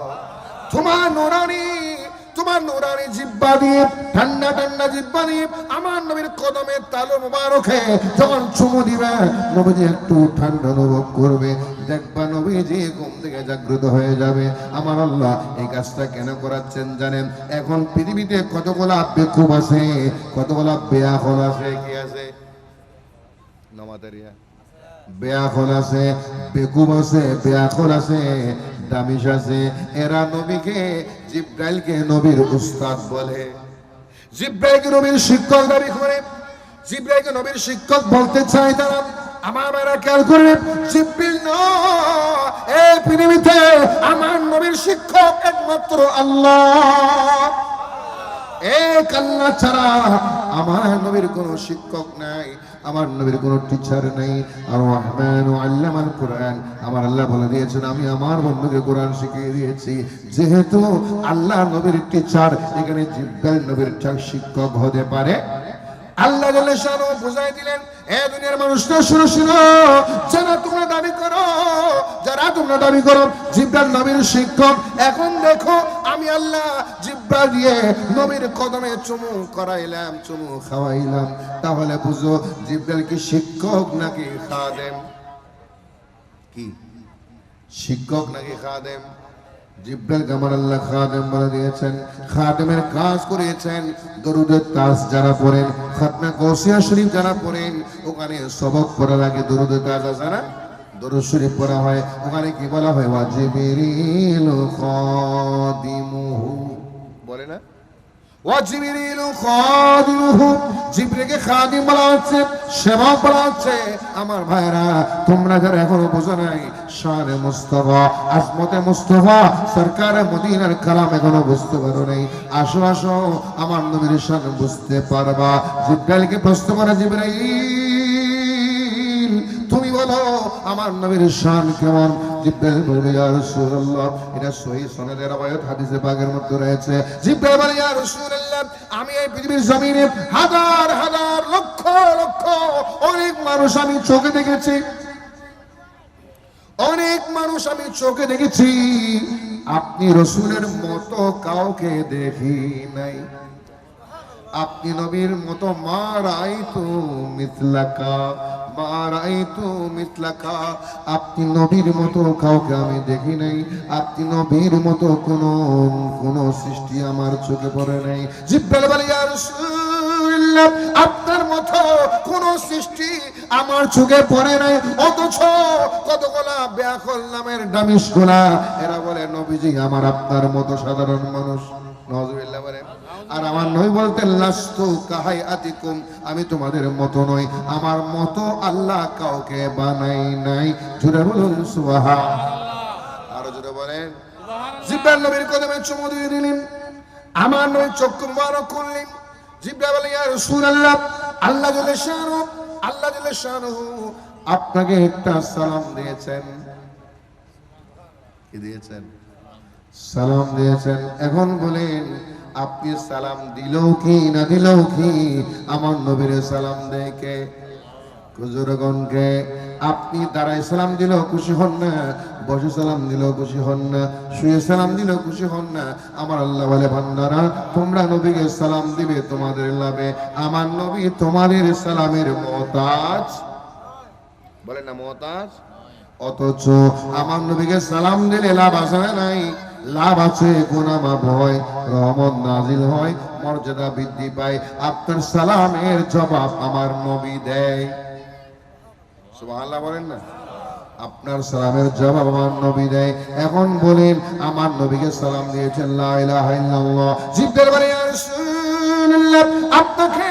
তোমার নুরানি জিহ্বা দিয়ে, ঠান্ডা জিহ্বা দিয়ে আমার নবীর কদমের তালু মুবারকে যখন চুমু দিবে, নবীজি একটু ঠান্ডা অনুভব করবে, দেখবা নবীজি ঘুম থেকে জাগ্রত হয়ে যাবে। আমার আল্লাহ এই কাজটা কেন করাচ্ছেন জানেন? এখন পৃথিবীতে কতগুলা বেকুব আছে, কতগুলা বেয়াখল আছে। কি আছে? নমাদারিয়া বেয়াখল আছে, বেকুব আছে, বেয়াখল আছে, দামিশ আছে। এরা নবীকে, জিবরাইলকে নবীর উস্তাদ বলে, জিবরাইলকে নবীর শিক্ষক দাবি করে, জিবরাইলকে নবীর শিক্ষক বলতে চায় তারা। আমার মেয়েরা খেয়াল করে, জিবরিল নয়, এই পৃথিবীতে আমার নবীর শিক্ষক একমাত্র আল্লাহ। এক আল্লাহ ছাড়া আমার নবীর কোনো শিক্ষক নাই, আমার নবীর কোনো টিচার নাই। আর রহমান আল্লামাল কোরআন, আমার আল্লাহ বলে দিয়েছেন, আমি আমার বন্ধুকে কোরআন শিখিয়ে দিয়েছি। যেহেতু আল্লাহ নবীর টিচার, এখানে জিবরাইল নবীর শিক্ষক হতে পারে। আল্লাহ জাল্লাহু শানহু বুঝাই দিলেন, এ দুনিয়ার মানুষরা শুনো শুনো, যারা তোমরা দাবি করো জিবরাইল নবীর শিক্ষক, এখন দেখো আমি আল্লাহ জিহ্বা দিয়ে নবীর কদমে চুমু করাইলাম, চুমু খাওয়াইলাম। তাহলে বুঝো জিবরাইল কি শিক্ষক নাকি খাদেম? কি শিক্ষক নাকি খাদেম? জিবরাইলকে আমার আল্লাহ খাদেম বলে দিয়েছেন। খাদেমের কাজ করিয়েছেন। দরুদের তাজ যারা পড়েন, খাতনা গৌসিয়া শরীফ যারা পড়েন, ওখানে সবক পড়ার আগে দরুদের তাজ আছে না, দরুদ শরীফ পড়া হয়। ওখানে কি বলা হয়? ওয়া জিবরিল খাদিমুহু, বলে না? ওয়া জিবরিল খাদিমুহু, জিবরিলকে খাদিম বলা হচ্ছে, সেবক বলা হচ্ছে। আমার ভাইরা, তোমরা যারা এখনো বোঝো নাই শানে মুস্তাফা, আজমতে মুস্তাফা, সরকারে মদিনার কালাম এখনো বুঝতে পারো নাই, আসো আসো আমার নবীর শান বুঝতে পারবা। জিবরাইলকে প্রশ্ন করে, জিবরাইল তুমি বলো আমার নবীর শান কেমন? জিব্রাইল বলে ইয়া রাসূলুল্লাহ, এটা সহিহ সনদে রওয়ায়াত হাদিসে পাকের মধ্যে রয়েছে। জিব্রাইল বলে ইয়া রাসূলুল্লাহ, আমি এই পৃথিবীর জমিনে হাজার হাজার লক্ষ লক্ষ অনেক মানুষ আমি চোখে দেখেছি, অনেক মানুষ আমি চোখে দেখেছি, আপনি রাসূলের মতো কাউকে দেখি নাই। আপনি নবীর মতো মা রাআইতু মিথলাকা, মা রাআইতু মিথলাকা, আপনি নবীর মতো কাউকে আমি দেখি নাই, আপনি নবীর মতো কোন সৃষ্টি আমার চোখে পড়ে নাই। জিব্রাইল বলে ইয়া রাসূলুল্লাহ, আপনার মতো কোন সৃষ্টি আমার চোখে পড়ে নাই। অথচ কতগুলা ব্যাকল নামের দামিশগুলা এরা বলে নবীজি আমার আপনার মতো সাধারণ মানুষ। নাউযুবিল্লাহ বলে। আর আমার নবী বলতেন লাস্তু কাহাইআতিকুম, আমি তোমাদের মতো নই, আমার মতো আল্লাহ কাউকে বানাই নাই। জোরে বলুন সুবহানাল্লাহ। আরো জোরে বলেন সুবহানাল্লাহ। জিব্রাইল নবীর কদমে চুমু দিয়ে দিলেন, আমার নবী চক্ষু মুবারক করলেন। জিব্রাইল বলে ইয়া রাসূলুল্লাহ, আল্লাহ জাল্লা শানুহু আপনাকে একটা সালাম দিয়েছেন। কি দিয়েছেন? সালাম দিয়েছেন। এখন বলেন আপনি সালাম দিলেও কি না দিলেও কি আমার নবীর সালাম দেয় কে? হুজুরগণকে। আপনি দাঁড়ায় সালাম দিলেও খুশি হন না, বসে সালাম দিলেও খুশি হন না, শুয়ে সালাম দিলেও খুশি হন না। আমার আল্লাহ বলে বান্দারা তোমরা নবীকে সালাম দিবে তোমাদের লাভে, আমার নবী তোমাদের সালামের মুহতাজ। বলেন না মুহতাজ। অথচ আমার নবীকে সালাম দিলে লাভ আছে না নাই? লাভ আছে, গুনাহ মাফ হয়, রহমত নাজিল হয়, মর্যাদা বৃদ্ধি পায়। আপনার সালামের জবাব আমার নবী দেয়। সুবহানাল্লাহ বলেন না। আপনার সালামের জবাব আমার নবী দেয়। এখন বলেন আমার নবীকে সালাম দিয়েছেন লা ইলাহা ইল্লাল্লাহ। জিব্রাইল বলে ইয়া রাসূলুল্লাহ, আপনাকে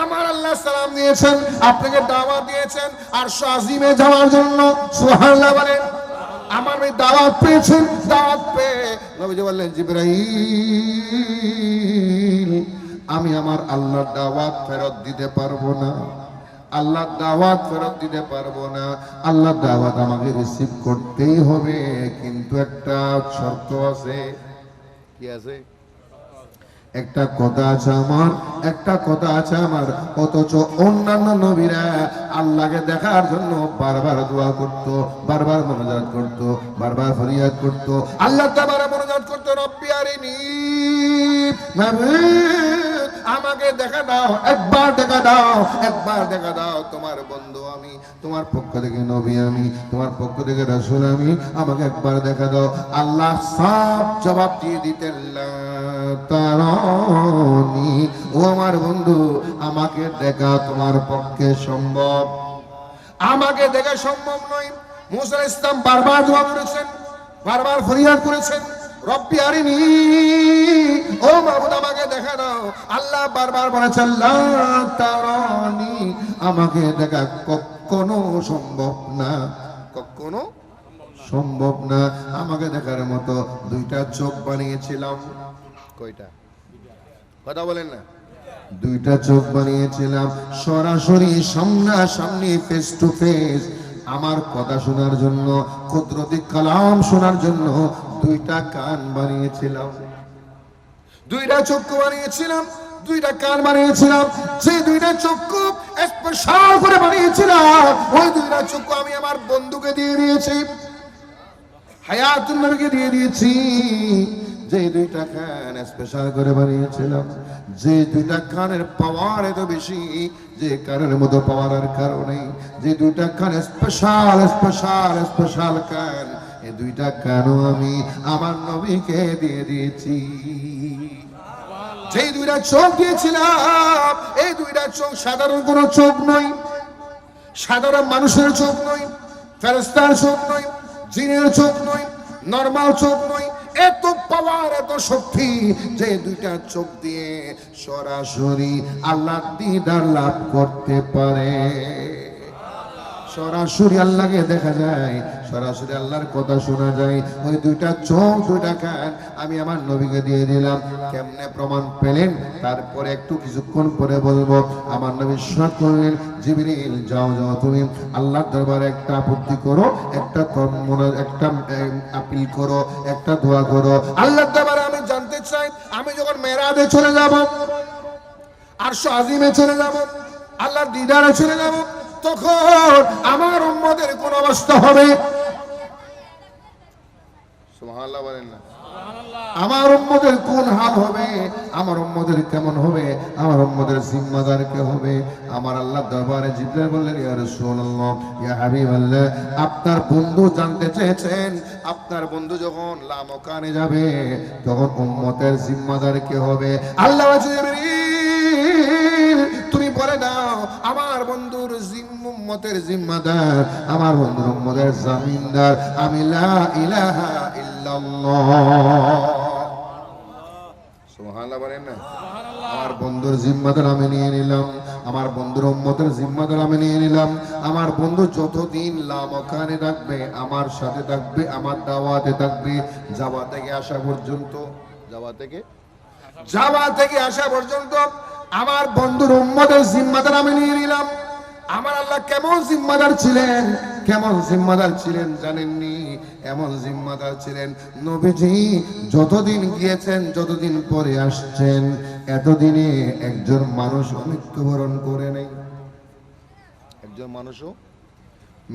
আমার আল্লাহ সালাম দিয়েছেন, আপনাকে দাওয়াত দিয়েছেন আরশ আজিমে যাওয়ার জন্য। সুবহানাল্লাহ বলেন। আমার নবী দাওয়াত পেয়েছেন, দাওয়াত পেয়ে নবীজি বললেন জিবরাইল আমি আমার আল্লাহর দাওয়াত ফেরত দিতে পারবো না, আল্লাহর দাওয়াত ফেরত দিতে পারবো না, আল্লাহর দাওয়াত আমাকে রিসিভ করতেই হবে, কিন্তু একটা শর্ত আছে। কি আছে? একটা কথা আছে আমার, একটা কথা আছে আমার। অথচ অন্যান্য নবীরা আল্লাহকে দেখার জন্য বারবার দোয়া করতো, বারবার মোনাজাত করতো, বারবার ফরিয়াদ করতো, আল্লাহ তাআলা মোনাজাত করতো রব্বি আরিনি, আমাকে দেখা দাও, একবার দেখা দাও, একবার দেখা দাও, তোমার বন্ধু আমি, তোমার পক্ষ থেকে নবী আমি, তোমার পক্ষ থেকে রাসূল আমি, আমাকে একবার দেখা দাও। আল্লাহ সব জবাব দিয়ে দিতেন লা তারানি, ও আমার বন্ধু আমাকে দেখা তোমার পক্ষে সম্ভব, আমাকে দেখা সম্ভব নয়। মুসা আলাইহিস সালাম বারবার দোয়া করেছেন, বারবার ফরিয়াদ করেছেন রব্বি আরিনি, ও মাবুদ আমাকে দেখা দাও। আল্লাহ বারবার বলেছেন লা তারানি, আমাকে দেখা কখনো সম্ভব না, কখনো সম্ভব না। আমাকে দেখার মতো দুইটা চোখ বানিয়েছিলাম। কয়টা? কথা বলেন না। দুইটা চোখ বানিয়েছিলাম, সরাসরি সামনাসামনি ফেস টু ফেস আমার কথা শোনার জন্য, কুদরতি কালাম শোনার জন্য দুইটা কান বানিয়েছিলাম, দুইটা চক্ষু বানিয়েছিলাম, দুইটা কান বানিয়েছিলাম। যে দুইটা চক্ষু স্পেশাল করে বানিয়েছিলাম, ওই দুইটা চক্ষু আমি আমার বন্ধুকে দিয়ে দিয়েছি, হায়াতুন নবীকে দিয়ে দিয়েছি। যে দুইটা কান স্পেশাল করে বানিয়েছিলাম, যে দুইটা কানের পাওয়ার এত বেশি, যে কানের মতো পাওয়ার আর কারো নেই, যে দুইটা কান স্পেশাল স্পেশাল স্পেশাল কান, এই দুইটা কানও আমি আমার নবীকে দিয়ে দিয়েছি। যে দুইটা চোখ দিয়েছিলাম, এই দুইটা চোখ সাধারণ কোনো চোখ নয়, সাধারণ মানুষের চোখ নয়, ফেরেশতার চোখ নয়, জিনের চোখ নয়, নরমাল চোখ নয়। এত পাওয়ার, এত শক্তি, যে দুইটা চোখ দিয়ে সরাসরি আল্লাহর দিদার লাভ করতে পারে। সরাসরি আল্লাহকে দেখা যায়, সরাসরি আল্লাহর কথা শোনা যায়। ওই দুইটা চোখ দুইটা কান আমি আমার নবীকে দিয়ে দিলাম। কেমনে প্রমাণ পেলেন? তারপরে একটু কিছুক্ষণ পরে বলবো। আমার নবী সাথ করলেন, জিবরিল যাও যাও তুমি আল্লাহর দরবারে একটা আপত্তি করো, একটা একটা আপিল করো, একটা দোয়া করো আল্লাহর দরবারে। আমি জানতে চাই, আমি যখন মেরাজে চলে যাব, আরশ আজিমে চলে যাব, আল্লাহর দিদারে চলে যাব, তখন আমার উম্মতের কোন অবস্থা হবে? সুবহানাল্লাহ বলেন না। আমার উম্মতের কোন হাল হবে? আমার উম্মতের কেমন হবে? আমার উম্মতের জিম্মাদার কে হবে? আমার আল্লাহর দরবারে জিবরাইল বললেন, ইয়া রাসূলুল্লাহ, ইয়া হাবিবাল্লাহ, আপনার বন্ধু জানতে চেয়েছেন, আপনার বন্ধু যখন লামকানে যাবে তখন উম্মতের জিম্মাদার কে হবে? আল্লাহ বলেন, জিবরিল তুমি বলে দাও, আমার বন্ধুর উম্মতের জিম্মাদার, আমার বন্ধুর উম্মতের জামিনদার আমি। লা ইলাহা ইল্লাল্লাহ। সুবহানাল্লাহ বলেন না। আমার বন্ধুর জিম্মাদার আমি নিয়ে নিলাম, আমার বন্ধুর উম্মতের জিম্মাদার আমি নিয়ে নিলাম। আমার বন্ধু যতদিন লামকানে থাকবে আমার সাথে থাকবে, আমার দাওয়াতে থাকবে, যাওয়া থেকে আসা পর্যন্ত, যাওয়া থেকে আসা পর্যন্ত আমার বন্ধুর উম্মতের জিম্মাদার আমি নিয়ে নিলাম। আমার আল্লাহ কেমন জিম্মাদার ছিলেন, কেমন জিম্মাদার ছিলেন জানেননি? এমন জিম্মাদার ছিলেন, নবীজি যতদিন গিয়েছেন, যতদিন পরে আসছেন, এতদিনে একজন মানুষ মৃত্যুবরণ করে নেই, একজন মানুষও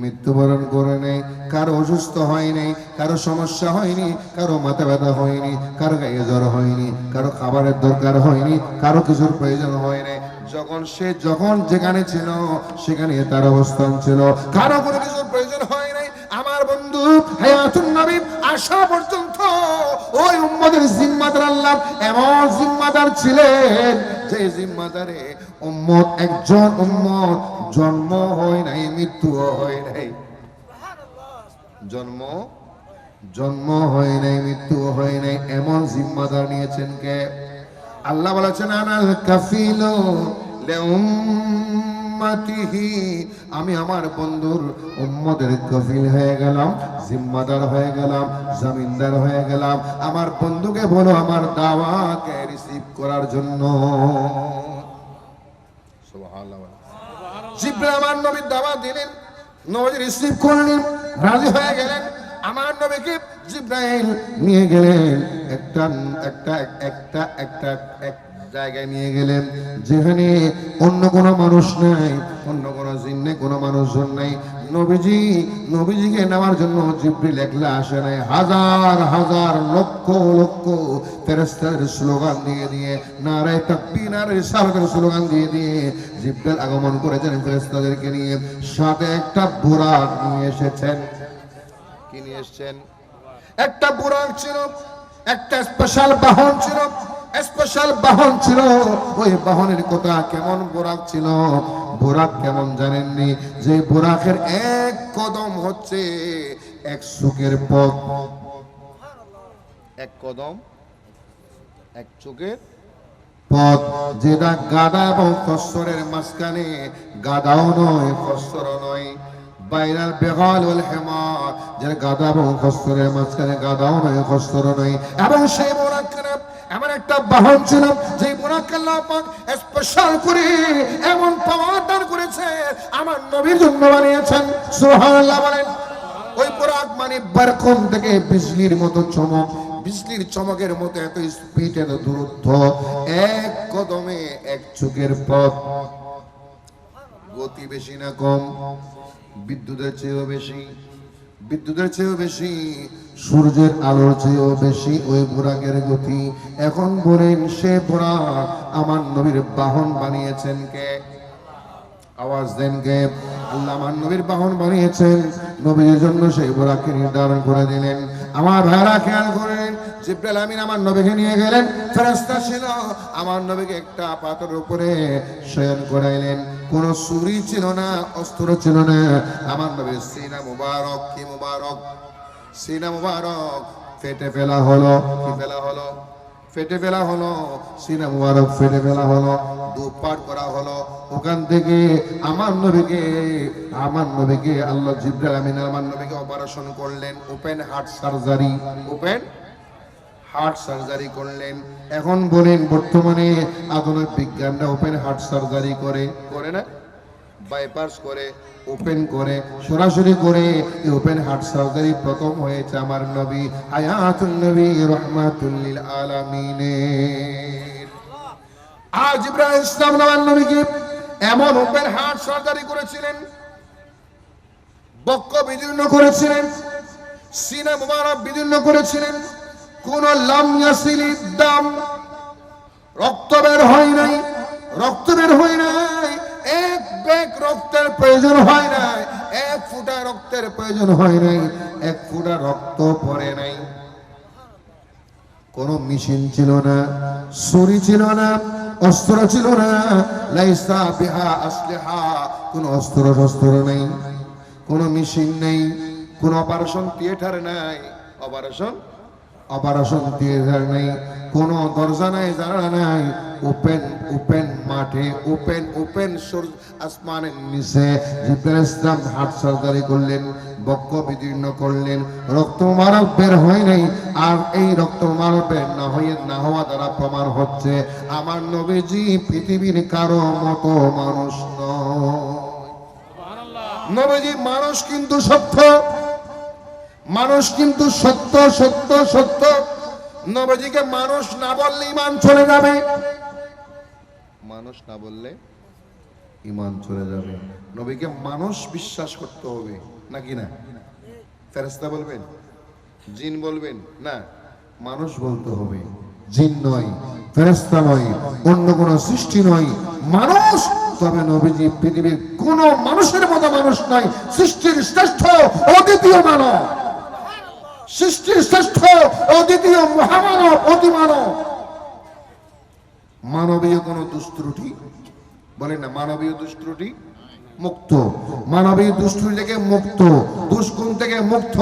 মৃত্যুবরণ করে নেই। কারো অসুস্থ হয় নাই, কারো সমস্যা হয়নি, কারো মাথা ব্যথা হয়নি, কারো গায়ে জ্বর হয়নি, কারো খাবারের দরকার হয়নি, কারো কিছুর প্রয়োজন হয় নাই। যখন যেখানে ছিল সেখানে তার অবস্থান ছিল, কারো কোনো কিছুর প্রয়োজন হয় নাই। আমার বন্ধু হায়াতুন নবী আসা পর্যন্ত ওই উম্মতের জিম্মাদার আল্লাহ এমন জিম্মাদার ছিলেন, যে জিম্মাদারে উম্মত একজন উম্মত জন্ম হয় নাই, মৃত্যুও হয় নাই। জন্ম হয় নাই, মৃত্যুও হয় নাই, এমন জিম্মাদার নিয়েছেন কে? আল্লাহ বলেছেন, আনাল কাফিলু লিউম্মাতিহি, আমি আমার বন্ধুর উম্মতের কফিল হয়ে গেলাম, জিম্মাদার হয়ে গেলাম, জামিনদার হয়ে গেলাম। আমার বন্ধুকে বলো আমার দাওয়াতকে রিসিভ করার জন্য। সুবহানাল্লাহ। জিবরাইল আমার নবীর দাওয়াত দিলেন, নবী রিসিভ করলেন, রাজি হয়ে গেলেন। আমার নবীকে জিবরাইল নিয়ে গেলেন এক জায়গায় নিয়ে গেলেন, যেখানে অন্য কোনো মানুষ নাই, অন্য কোনো জিন্নে কোনো মানুষজন নাই। নবীজিকে নেওয়ার জন্য জিবরিল একলা আসে নাই, হাজার হাজার লক্ষ লক্ষ ফেরেশতার স্লোগান দিয়ে দিয়ে, নারায়ে তাকবীর, নারায়ে রিসালাতের স্লোগান দিয়ে দিয়ে জিবরিল আগমন করেছেন ফেরেশতাদেরকে নিয়ে। সাথে একটা বুরাক নিয়ে এসেছেন। কি নিয়ে এসেছেন? একটা বুরাক ছিল, একটা স্পেশাল বাহন ছিল, স্পেশাল বাহন ছিল। ওই বাহনের কথা কেমন বুরাক ছিল? বুরাক কেমন জানেননি? যে বুরাকের এক কদম হচ্ছে এক চোখের পথ। এক কদম এক চোখের পথ, যেটা গাদা এবং খচ্চরের মাঝখানে, গাদাও নয় খচ্চরও নয়, বাইনাল বিগাল ওয়াল হিমার, যে গাদা এবং খচ্চরের মাঝখানে, গাদাও নয় খচ্চরও নয়। এবং সেই বুরাক এমন একটা বাহন ছিল, যে বুরাককে আল্লাহ পাক স্পেশাল করে এমন পাওয়ার দান করেছে, আমার নবীর জন্য বানিয়েছেন। সুবহানাল্লাহ বলেন। ওই বুরাক মানে বারকম থেকে বিজলির মতো চমক, বিজলির চমকের মতো এত স্পিড, এত দূরত্ব, এক কদমে এক চোখের পথ। গতি বেশি না কম? বিদ্যুতের চেয়েও বেশি, বিদ্যুতের চেয়েও বেশি, সূর্যের আলোর চেয়েও বেশি ওই বুরাকের গতি। এখন বলেন, সে বুরাক আমার নবীর বাহন বানিয়েছেন কে? আওয়াজ দেন কে? আল্লাহ আমার নবীর বাহন বানিয়েছেন, নবীর জন্য সেই বুরাককে নির্ধারণ করে দিলেন। আমার ভাইরা খেয়াল করেন, জিবরাইল আমিন আমার নবীকে নিয়ে গেলেন, ফেরেশতা ছিল, আমার নবীকে একটা পাথরের উপরে শয়ন করাইলেন। কোন ছুরি ছিল না, অস্ত্র ছিল না। আমার নবীর সিনা মুবারক, কি মুবারক, সিনা মুবারক ফেটে ফেলা হলো। কি ফেলা হলো? ফেটে ফেলা হলো, সিনা মুবারক ফেটে ফেলা হলো, দুধ পাঠ করা হলো। ওখান থেকে আমার নবীকে আল্লাহ জিবরাইল আমিন আমার নবীকে অপারেশন করলেন, open heart surgery, open heart surgery করলেন। এখন বলেন বর্তমানে আধুনিক বিজ্ঞানরা ওপেন হার্ট সার্জারি করে না, বাইপাস করে, ওপেন করে, সরাসরি করে। ওপেন হার্ট সার্জারি প্রথম হয়েছে আমার নবী হায়াতুন নবী রাহমাতুল লিল আলামিন। আর জিবরাইল ইসলাম আমার নবীকে এমন ওপেন হার্ট সার্জারি করেছিলেন, বক্ষ বিদীর্ণ করেছিলেন, সিনা মুবারক বিদীর্ণ করেছিলেন, কোন লাম ইয়াসিলিদ দাম, রক্ত বের হয় নাই, রক্ত বের হয় নাই, এক ব্যাগ রক্তের প্রয়োজন হয় নাই, এক ফোঁটা রক্তের প্রয়োজন হয় নাই, এক ফোঁটা রক্ত পড়ে নাই। কোন মেশিন ছিল না, ছুরি ছিল না, অস্ত্র ছিল না, লাইসা বিহা আসলিহা, কোন অস্ত্র শস্ত্র নেই, কোন মেশিন নেই, কোন অপারেশন থিয়েটার নাই, অপারেশন থিয়েটার নেই, কোন দরজা নাই, জানালা নাই, ওপেন মাঠে, ওপেন আসমানের নিচে জিবরাইল ইসলাম হার্ট সার্জারি করলেন, বক্ষ বিদীর্ণ করলেন, রক্ত মারক বের হয় নাই। আর এই রক্ত মারক বের না হওয়া দ্বারা প্রমাণ হচ্ছে আমার নবীজি পৃথিবীর কারো মতো মানুষ নয়। নবীজি মানুষ কিন্তু সত্য, মানুষ কিন্তু সত্য সত্য সত্য। নবীজিকে মানুষ না বললে ঈমান চলে যাবে, মানুষ না বললে ঈমান চলে যাবে। নবীকে মানুষ বিশ্বাস করতে হবে, নাকি না? ফেরেশতা বলবেন, জিন বলবেন না, মানুষ বলতে হবে। জিন নয়, ফেরেশতা নয়, অন্য কোন সৃষ্টি নয়, মানুষ। তবে নবীজি পৃথিবীর কোন মানুষের মতো মানুষ নয়, সৃষ্টির শ্রেষ্ঠ অদ্বিতীয় মানব, সৃষ্টির শ্রেষ্ঠ অদ্বিতীয় মহামানব, অতিমানব। মানবীয় কোন দুষ্ত্রুটি বলেন না, মানবীয় দুষ্ত্রুটি মুক্ত, মানবীয় দুষ্ত্রুটি থেকে মুক্ত, দুষ্গুণ থেকে মুক্ত,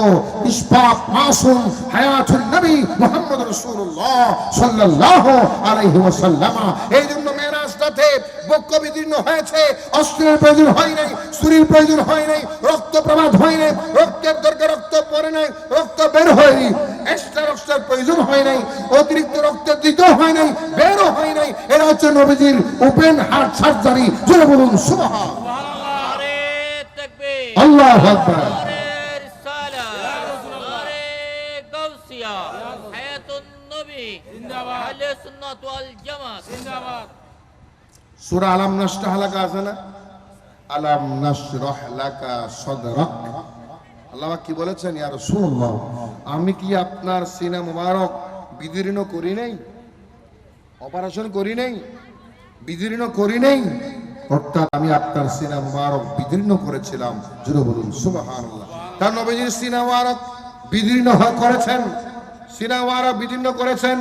নিষ্পাপ মাসুম হায়াতুন নবী মুহাম্মদ রাসূলুল্লাহ সাল্লাল্লাহু আলাইহি ওয়াসাল্লাম। এই জন্য মেরাজ রাতে বক্ষ বিদীর্ণ হয়েছে, অস্ত্রের প্রয়োজন হয় নাই, ছুরির প্রয়োজন হয় নাই, রক্ত প্রবাহ হয় নাই, রক্তের দরকার রক্ত পড়ে নাই, রক্ত বের হয়নি, এক্সট্রা রক্তের প্রয়োজন হয় নাই, অতিরিক্ত রক্ত দিতে হয় নাই, বেরও হয় নাই। এটা হচ্ছে নবীজির ওপেন হার্ট সার্জারি। জোরে বলুন সুবহানাল্লাহ, আল্লাহু আকবার। সূরা আলাম নাশরাহ লাকা আছে না, আলাম নাশরাহ লাকা সাদরাক। আল্লাহ কি বলেছেন, ইয়া রাসূলুল্লাহ আমি কি আপনার সিনা মুবারক বিদীর্ণ করি নাই, অপারেশন করি নাই, বিদীর্ণ করি নাই? অর্থাৎ আমি আপনার সিনা মুবারক বিদীর্ণ করেছিলাম। জোরে বলুন সুবহানাল্লাহ। তার নবীজির সিনা মুবারক বিদীর্ণ করেছেন, সিনা মুবারক বিদীর্ণ করেছেন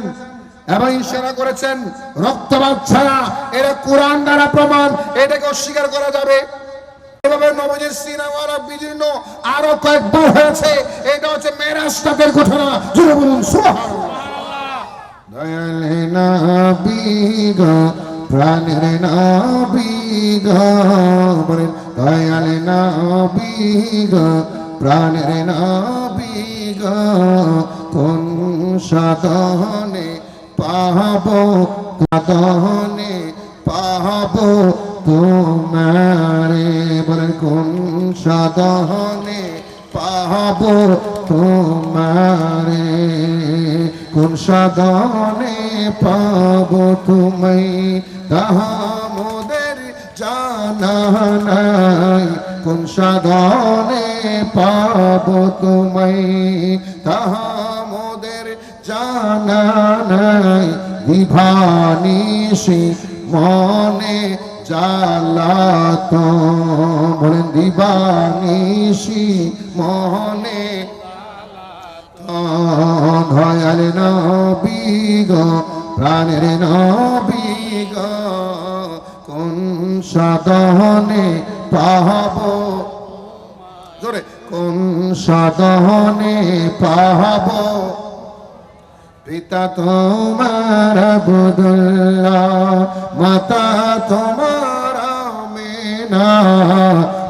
এবং ইশারা করেছেন রক্তপাত ছাড়া। এটা কোরআন দ্বারা প্রমাণ, এটাকে অস্বীকার করা যাবে? এভাবে নবীজির সিনা মুবারক বিদীর্ণ আরো কয়েকবার হয়েছে। এটা হচ্ছে মেরাজ রাতের ঘটনা। জোরে বলুন সুবহানাল্লাহ। দয়াল নবী গো, প্রাণের নবী গো, বলেন দয়াল নবী গো, প্রাণের নবী গো, কোন সাধনে পাবো, সাধনে পাবো তোমারে, বলেন কোন সাধনে পাবো তোমারে, কোন সাধনে পাবো তুমি, তাহা মোদের জানা নাই, কোন সাধনে পাবো তুমি, তাহা মোদের জানা নাই। দিবানিশি মনে জ্বালাত, বলেন দিবানিশি মনে দয়াল নবী গো, প্রাণের নবী গো, কোন সাধনে পাবো, জোরে কোন সাধনে পাবো পিতা তোমার আব্দুল্লাহ, মাতা তোমার আমিনা।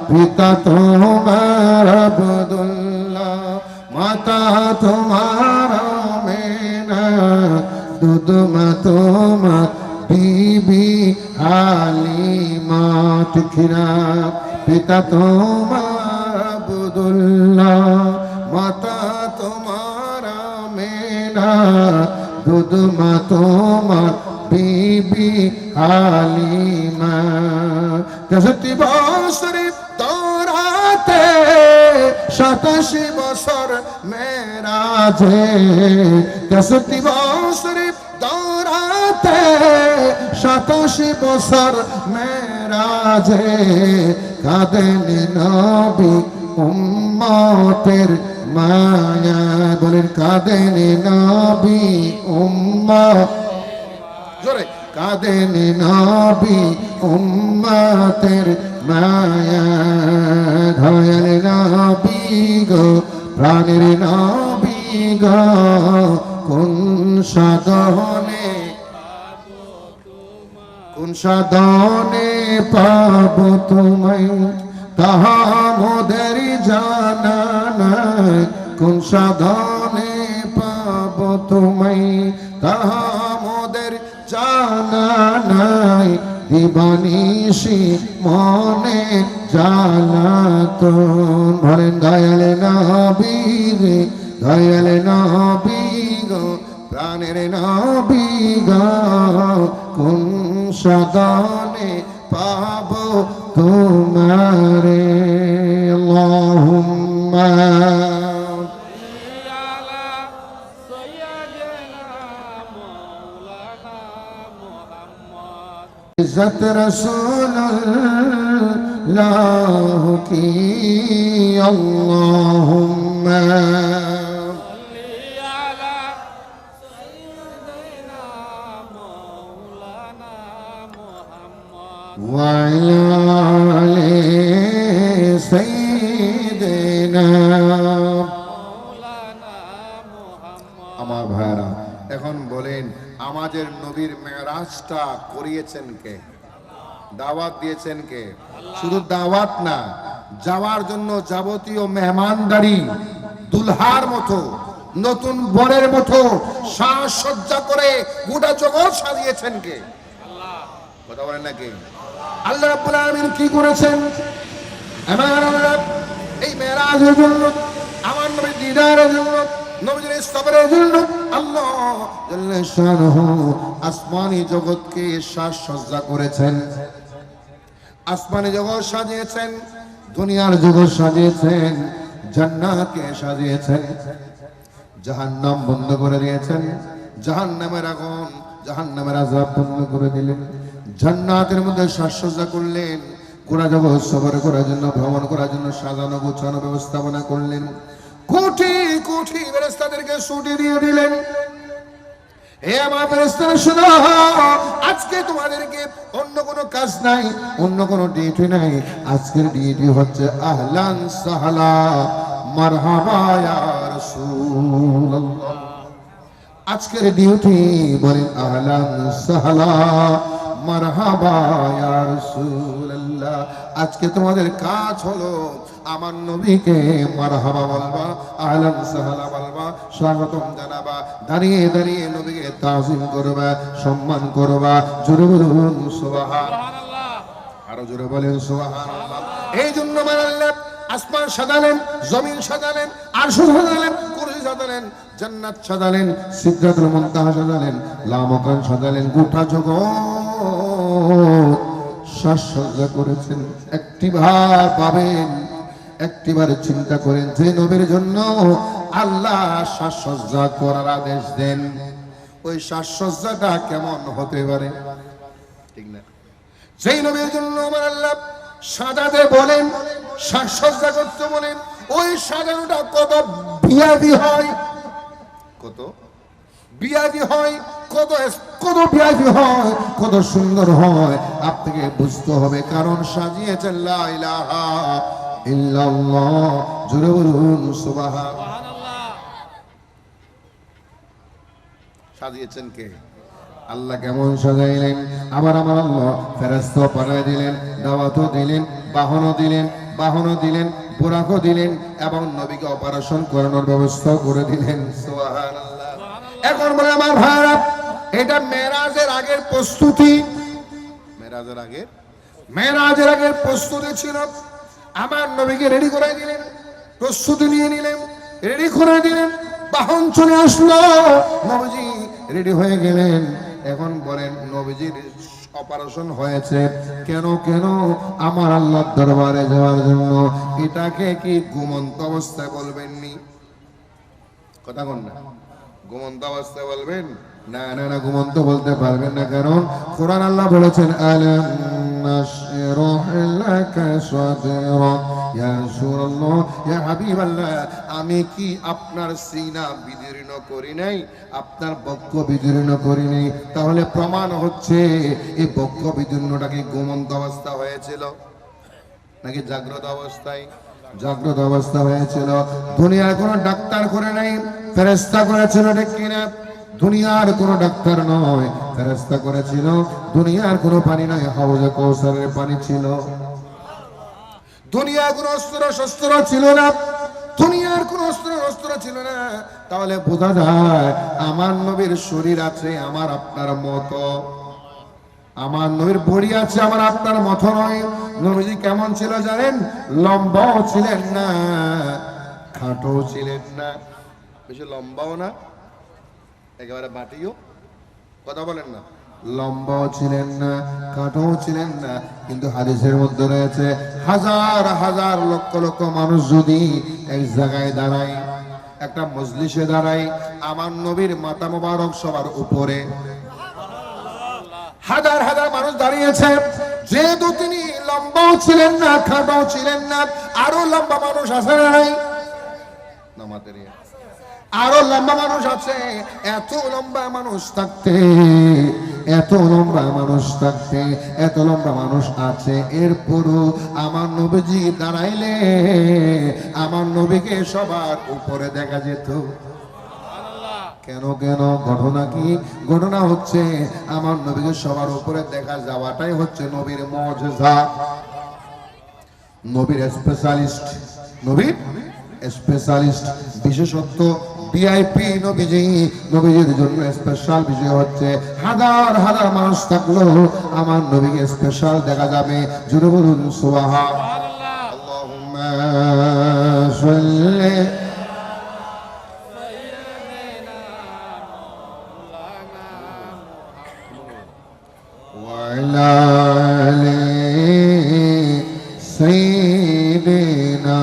পিতা তোমার আব্দুল্লাহ, মাতা তোমার আমিনা। দুধ মা তোমার বিবি হালিমা। ঠিকিনা? পিতা তোমার আব্দুল্লাহ, মাতা তোমার আমিনা। দুধ মা তোমার বিবি হালিমা। 63 বছরে দৌড়াতে, 27 বছর মেরাজে। 63 বছরে দৌড়াতে, 27 বছর মেরাজে। কাঁদেন নবী উম্মতের মায়া। বলেন কাঁদেন নবী উম্মত, জোরে কাঁদেন নবী উম্মতের মায়া। দয়াল নবী গো, প্রাণের নবী গো, কোন সাধনে, কোন সাধনে পাবো তোমায়, তাহা মোদের জানা নাই। কোন সাধনে পাবো তোমায়, তাহা মোদের জানা নাই। দিবানিশি মনে জ্বালাতন। বলেন দয়াল নবী রে, দয়াল নবী গো, প্রাণের নবী গো, কোন সাধনে পাবো তোমারে। আল্লাহুম্মা इज़्ज़त रसूलुल्लाह की। अल्लाहुम्मा वअला आले सय्यिदिना। আমার ভাইরা, এখন বলেন আমাদের নবীর মেরাজটা করিয়েছেন কে? দাওয়াত দিয়েছেন কে? শুধু দাওয়াত না, যাওয়ার জন্য যাবতীয় মেহমানদারি দুলহার মতো, নতুন বরের মতো সাজসজ্জা করে গোটা জগৎ সাজিয়েছেন কে? কথা বলেন নাকি? আল্লাহ রাব্বুল আলামিন কি করেছেন? আমার আল্লাহ এই মেরাজের জন্য, আমার নবীর দিদারের জন্য, নবীর ইসলামের জন্য আল্লাহ জাল্লা শানুহু আসমানি জগৎকে সাজসজ্জা করেছেন। আসমানি জগৎ সাজিয়েছেন, দুনিয়ার জগৎ সাজিয়েছেন, জান্নাতকে সাজিয়েছেন। জাহান্নাম বন্ধ করে দিয়েছেন, জাহান্নামের আগুন, জাহান্নামের আযাব বন্ধ করে দিলেন। জান্নাতের মধ্যে সাজসজ্জা করলেন, গোটা জগৎ সফর করার জন্য, ভ্রমণ করার জন্য সাজানো গোছানো ব্যবস্থাপনা করলেন। কোটি কোটি ফেরেশতাদেরকে ছুটি দিয়ে দিলেন। হে আমার ফেরেশতারা শোনো, আজকে তোমাদেরকে অন্য কোনো কাজ নাই, অন্য কোনো ডিউটি নাই। আজকের ডিউটি হচ্ছে আহলান সাহলা মারহাবা ইয়া রাসূলুল্লাহ। আজকের ডিউটি বলেন আহলান সাহলা মারহাবা ইয়া রাসূলুল্লাহ। আজকে তোমাদের কাজ হলো আমার নবীকে মারহাবা বলবা, আহলান সাহলা বলবা, স্বাগতম জানাবা, দাঁড়িয়ে দাঁড়িয়ে নবীকে তাজিম করবা, সম্মান করবা। জোরে বলুন সুবহানাল্লাহ, আরো জোরে বলেন সুবহানাল্লাহ। এই জন্য আমার আল্লাহ আসমান সাজালেন, জমিন সাজালেন, আরশ সাজালেন, কুরসি সাজালেন, জান্নাত সাজালেন, সিদরাতুল মুনতাহা সাজালেন, লামাকান সাজালেন, গোটা জগৎ সাজসজ্জা করেছেন। একটিবার পাবেন, একটিবার চিন্তা করেন যে নবীর জন্য আল্লাহ সাজসজ্জা করার আদেশ দেন, ওই সাজসজ্জাটা কেমন হতে পারে? ঠিক না? যেই নবীর জন্য আমার আল্লাহ সাজাতে বলেন, সাজসজ্জা করতে বলেন, ওই সাজানোটা কত বিয়াদি হয়, কত বিয়াদি হয়, কত বিয়াদি হয়, কত সুন্দর হয়, আপনাকে বুঝতে হবে। কারণ সাজিয়েছেন লা ইলাহা ইল্লাল্লাহ। জোরে বলুন সুবহানাল্লাহ। সাজিয়েছেন কে? আল্লাহ কেমন সাজাইলেন? আবার আমার আল্লাহ ফেরেশতা পাঠিয়ে দিলেন, দাওয়াতও দিলেন, বাহনও দিলেন, বুরাকও দিলেন এবং নবীকে অপারেশন করানোর ব্যবস্থা করে দিলেন। সুবহানাল্লাহ। এখন বলে আমার ভাইরা, এটা মেরাজের আগের প্রস্তুতি। মেরাজের আগের প্রস্তুতি ছিল। আমার নবীকে রেডি করে দিলেন, প্রস্তুতি নিয়ে নিলেন, রেডি করে দিলেন, বাহন চলে আসলো, নবীজি রেডি হয়ে গেলেন। এখন বলেন নবীজির অপারেশন হয়েছে কেন? আমার আল্লাহর দরবারে যাওয়ার জন্য। এটাকে কি ঘুমন্ত অবস্থায় বলবেননি? কথা কোন না? ঘুমন্ত অবস্থায় বলবেন না? না, ঘুমন্ত বলতে পারবেন না। কারণ কোরআন আল্লাহ বলেছেন, আলাম নাশরাহ লাকা সাদরাক। ইয়া রাসূলুল্লাহ, ইয়া হাবিবাল্লাহ, আমি কি আপনার সিনা বিদীর্ণ করি নাই, আপনার বক্ষ বিদীর্ণ করি নাই? তাহলে প্রমাণ হচ্ছে এই বক্ষ বিদীর্ণটা কি ঘুমন্ত অবস্থা হয়েছিল নাকি জাগ্রত অবস্থায়? জাগ্রত অবস্থা হয়েছিল। দুনিয়ার কোনো ডাক্তার করে নাই, ফেরেশতা করেছিল, ঠিক কিনা? দুনিয়ার কোনো ডাক্তার নয়, ফেরেশতা করেছিল। দুনিয়ার কোনো পানি নয়, হাউজে কাউসারের পানি ছিল। দুনিয়ার কোনো অস্ত্র শস্ত্র ছিল না, দুনিয়ার কোনো অস্ত্র ছিল না। তাহলে বোঝা যায় আমার নবীর শরীর আছে আমার আপনার মতো, আমার নবীর বডি আছে আমার আপনার মতো নয়। নবীজি কেমন ছিল জানেন? লম্বাও ছিলেন না, খাটো ছিলেন না, বেশি লম্বাও না, একেবারে বাটিও। কথা বলেন না? লম্বাও ছিলেন না, খাটো ছিলেন না। কিন্তু হাদিসের মধ্যে রয়েছে, হাজার হাজার লক্ষ লক্ষ মানুষ যদি এক জায়গায় দাঁড়ায়, একটা মজলিসে দাঁড়ায়, আমার নবীর মাথা মোবারক সবার উপরে। হাজার হাজার মানুষ দাঁড়িয়েছে, যেহেতু তিনি লম্বাও ছিলেন না, খাটাও ছিলেন না, আরো লম্বা মানুষ আছে না নাই? আরো লম্বা মানুষ আছে। এত লম্বা মানুষ থাকতে, এত লম্বা মানুষ আছে, এরপরও আমার নবীজি দাঁড়াইলে আমার নবীকে সবার উপরে দেখা যেত। কেন? ঘটনা কি? ঘটনা হচ্ছে আমার নবীকে সবার উপরে দেখা যাওয়াটাই হচ্ছে নবীর মুজিজা, নবীর স্পেশালিস্ট বিশেষত্ব, ভিআইপি নবীজির জন্য স্পেশাল বিষয় হচ্ছে হাজার হাজার মানুষ থাকলেও আমার নবীকে স্পেশাল দেখা যাবে। জোরে বলুন সুবহানাল্লাহ। আল্লাহুম্মা সাল্লি وعلى آل سيدنا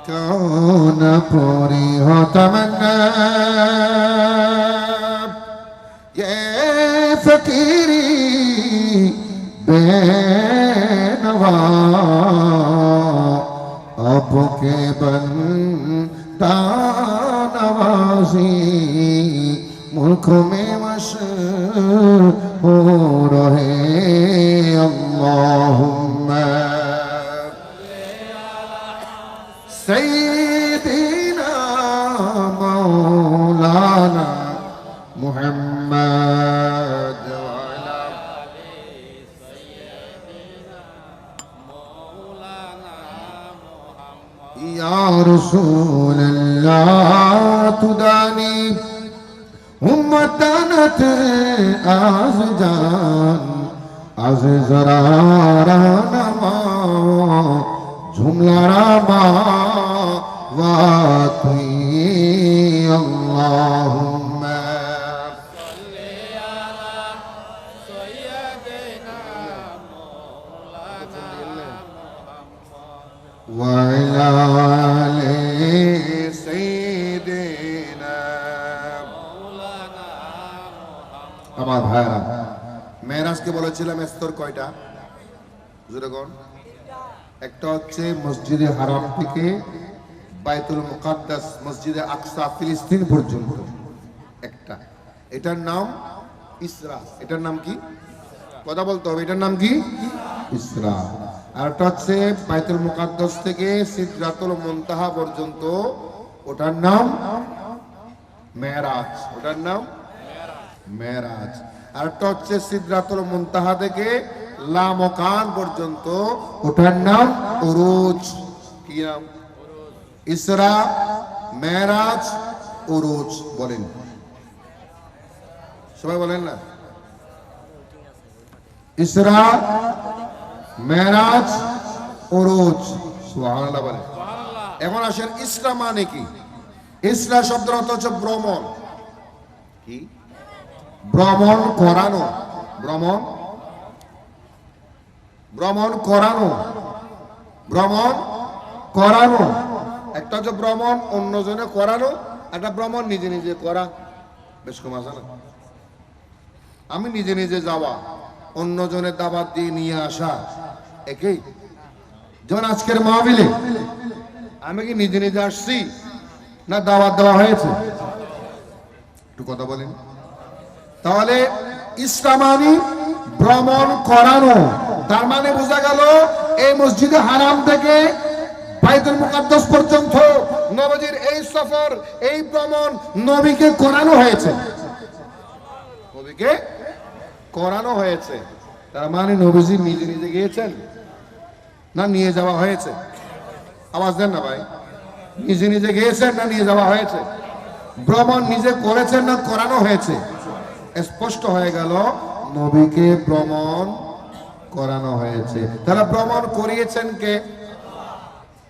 كون پوری ہو تمنا یہ فقیری بے نوا اب کے بندہ نوازی ملک میں مشہور ہے اللہم سیدنا مولانا محمد وعلا یا رسول اللہ تدانی امتانت آز جان آز زرارانما جملارما واتی اللہم صلی علی سیدنا مولانا محمد وعلی آل سیدنا مولانا محمد। আমার ভাইরা, মেরাজকে বলেছিলাম স্তর কয়টা? জোরে কোন? একটা হচ্ছে মসজিদে হারাম থেকে বাইতুল মুকাদ্দাস মসজিদে আকসা ফিলিস্তিন পর্যন্ত একটা, এটার নাম ইসরা। এটার নাম কি? কথা বলতে হবে, এটার নাম কি? ইসরা। আর একটা হচ্ছে বাইতুল মুকাদ্দাস থেকে সিদরাতুল মুনতাহা পর্যন্ত, ওটার নাম মেরাজ, ওটার নাম মেরাজ। আর একটা হচ্ছে সিদরাতুল মুনতাহা থেকে লামকান পর্যন্ত, ওটার নাম উরুজ। কি নাম? ইসরা, মেরাজ, উরুজ। বলেন সবাই, বলেন না। ইসরা, মেরাজ, উরুজ। সুবহানাল্লাহ বলেন। এখন আসেন ইসরা মানে কি? ইসরা শব্দের অর্থ হচ্ছে ভ্রমণ। কি? ভ্রমণ করানো। ভ্রমণ, ভ্রমণ করানো, ভ্রমণ করানো। একটা হচ্ছে ভ্রমণ অন্যজনে করানো, একটা ভ্রমণ নিজে নিজে করা। বেশ কম আছে না? আমি নিজে নিজে যাওয়া, অন্যজনের দাওয়াত দিয়ে নিয়ে আসা একই। যেমন আজকের মাহফিলে আমি কি নিজে নিজে আসছি না দাওয়াত দেওয়া হয়েছে? একটু কথা বলেন। তাহলে ইসলামানি ভ্রমণ করানো, তার মানে বোঝা গেল এই মসজিদে হারাম থেকে বাইতুল মুকাদ্দাস পর্যন্ত নবীজির এই সফর, এই ভ্রমণ নবীকে করানো হয়েছে। নবীকে করানো হয়েছে। তার মানে নবীজি নিজে নিজে গিয়েছেন না নিয়ে যাওয়া হয়েছে? আওয়াজ দেন না ভাই। নিজে নিজে গিয়েছেন না নিয়ে যাওয়া হয়েছে? ভ্রমণ নিজে করেছেন না করানো হয়েছে? স্পষ্ট হয়ে গেল নবীকে ভ্রমণ করানো হয়েছে। তারা ভ্রমণ করিয়েছেন কে?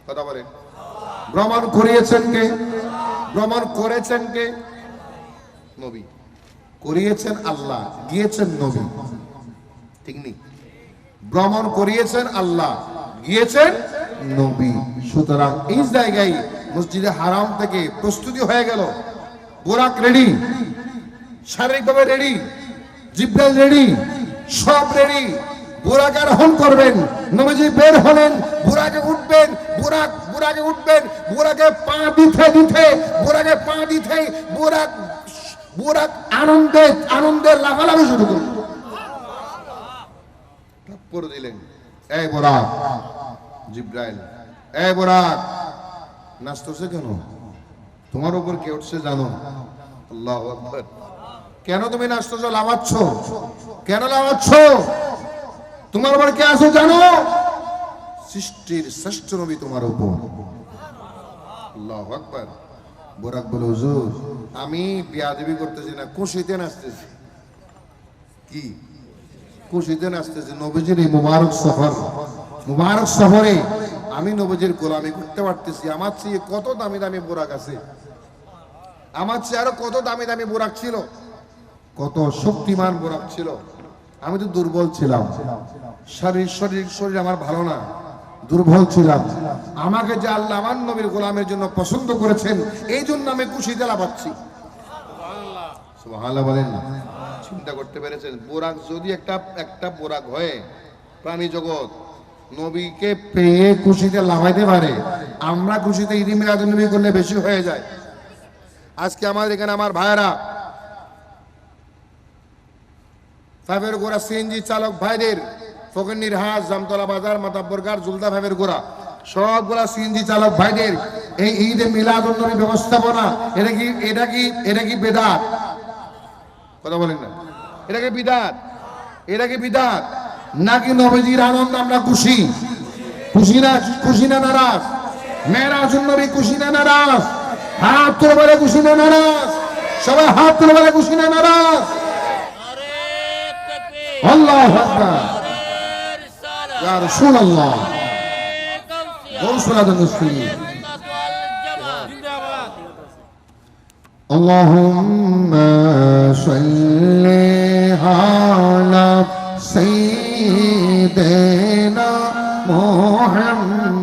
কথা বলেন। ভ্রমণ করিয়েছেন কে? ভ্রমণ করেছেন কে? নবী। করিয়েছেন আল্লাহ, গিয়েছেন নবী। ঠিক নেই? ভ্রমণ করিয়েছেন আল্লাহ, গিয়েছেন নবী। সুতরাং এই জায়গায় মসজিদে হারাম থেকে প্রস্তুতি হয়ে গেল। বোরাক রেডি, শারীরিকভাবে রেডি, জিব্রাইল রেডি, সব রেডি। বুরাকে আরোহণ করবেন। নবীজি বের হলেন, বুরাকে উঠবেন, বুরাকে উঠবেন, বুরাকে পা দিতে দিতে, বুরাকে পা দিতে বুরাক আনন্দে লাফালাফি শুরু করলেন। পরে দিলেন, এই বুরাক, জিব্রাইল, এই বুরাক নাচতেছে কেন? তোমার উপর কে উঠছে জানো? আল্লাহু আকবার। কেন তুমি নাচতেছো, লাফাচ্ছ কেন? লাফাচ্ছ? তোমার উপর কে আছে জানো? সৃষ্টির শ্রেষ্ঠ নবী তোমার উপর। আল্লাহু আকবার। বুরাক বলে, হুজুর আমি বিয়াদবি করতেছি না, খুশিতে নাচতেছি। কি খুশিতে নাচতেছি? নবীজির এই মুবারক সফরে আমি নবীজির গোলামি করতে পারতেছি। আমার চেয়ে কত দামি দামি বুরাক আছে, আমার চেয়ে আরো কত দামি দামি বুরাক ছিল, কত শক্তিমান বুরাক ছিল। আমি তো দুর্বল ছিলাম, শরীর আমার ভালো না, দুর্বল ছিলাম। আমাকে যে আল্লাহ আমার নবীর গোলামের জন্য পছন্দ করেছেন, এই জন্য আমি খুশিতে লাফাচ্ছি। সুবহানাল্লাহ বলেন না? চিন্তা করতে পেরেছেন? বোরাক যদি একটা বোরাক হয়ে প্রাণী জগৎ নবীকে পেয়ে খুশিতে লাফাইতে পারে, আমরা খুশিতে ঈদ মিলাদুন নবী করলে বেশি হয়ে যায়। আজকে আমাদের এখানে আমার ভাইরা, ফাইভের গোড়া সিএনজি চালক ভাইদের, ফকিরনির হাট, জামতলা বাজার, মাতাব্বরগার, জুলদা ফাইভের গোড়া সবগুলা সিএনজি চালক ভাইদের এই ঈদে মিলাদুন নবী ব্যবস্থাপনা, এটা কি বেদাত? কথা বলেন না। এটা কি বিদাত? এটা কি বিদাত নাকি নবীজির আনন্দ আমরা খুশি? খুশি না নারাজ? মেরাজুন নবী খুশি না নারাজ? হাত তুলে বলে খুশি না নারাজ? সবাই হাত তুলে বলে খুশি না নারাজ? আল্লাহু আকবার। ইয়া রাসূলুল্লাহ, গৌসুলাদুল মুসলিমিন। আল্লাহুম্মা সাল্লি আলা সাইয়্যিদিনা মুহাম্মাদ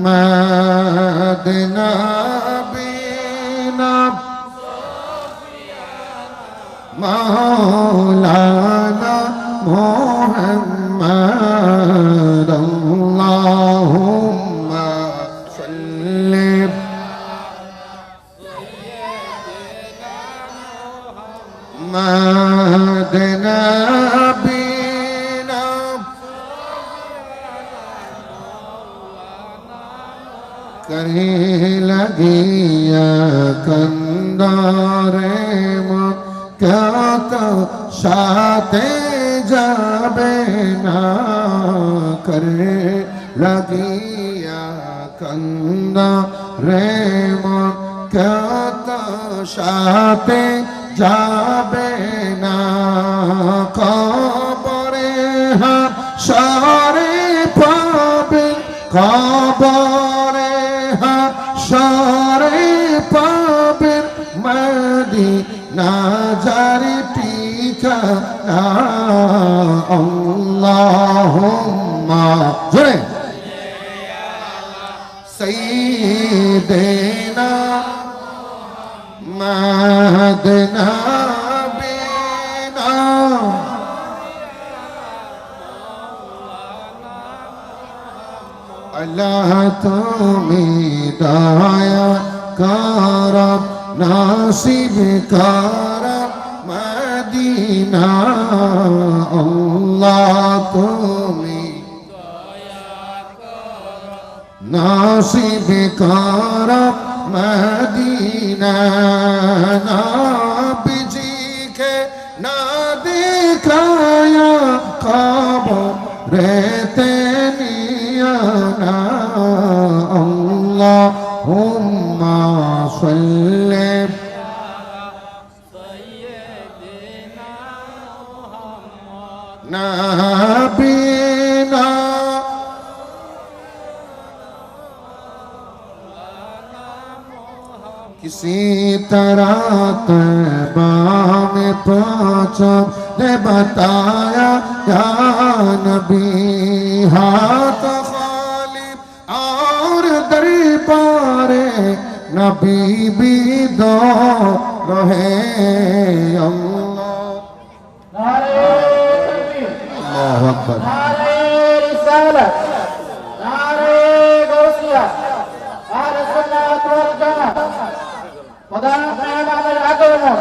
নাবিনা মাওলানা মুহাম্মাদ। আল্লাহুম্মা সাল্লি মুহাম্মাদ নাবিনা करे लगिया कंदारे কত সাথে যাবে না করে লাগিয়া কান্দা রে মন কত সাথে যাবে না কবরে হাসরে পাবে কবরে হাসরে পাবে মদিনা যার ঠিকানা আল্লাহুম্মা জোরে সাইয়্যিদিনা মাদনা বিনা আল্লাহ তুমি দয়া কর নাসিব কর মদিনা আল্লাহ তুমি নাসিব কর মদিনা নবীজি কে না দেখায়া কবরেতে নিয়া না আল্লাহুম্মা সাল্লি নবিনা किसी तरह तैबा में पहुंचा ने बताया या नबी हाथ खाली और दरबारे नबी भी दो रहे अल्लाह अकबर नारे रिसालत नारे गौसिया आले सुन्नत वल जमात खुदा আমাদের আগমন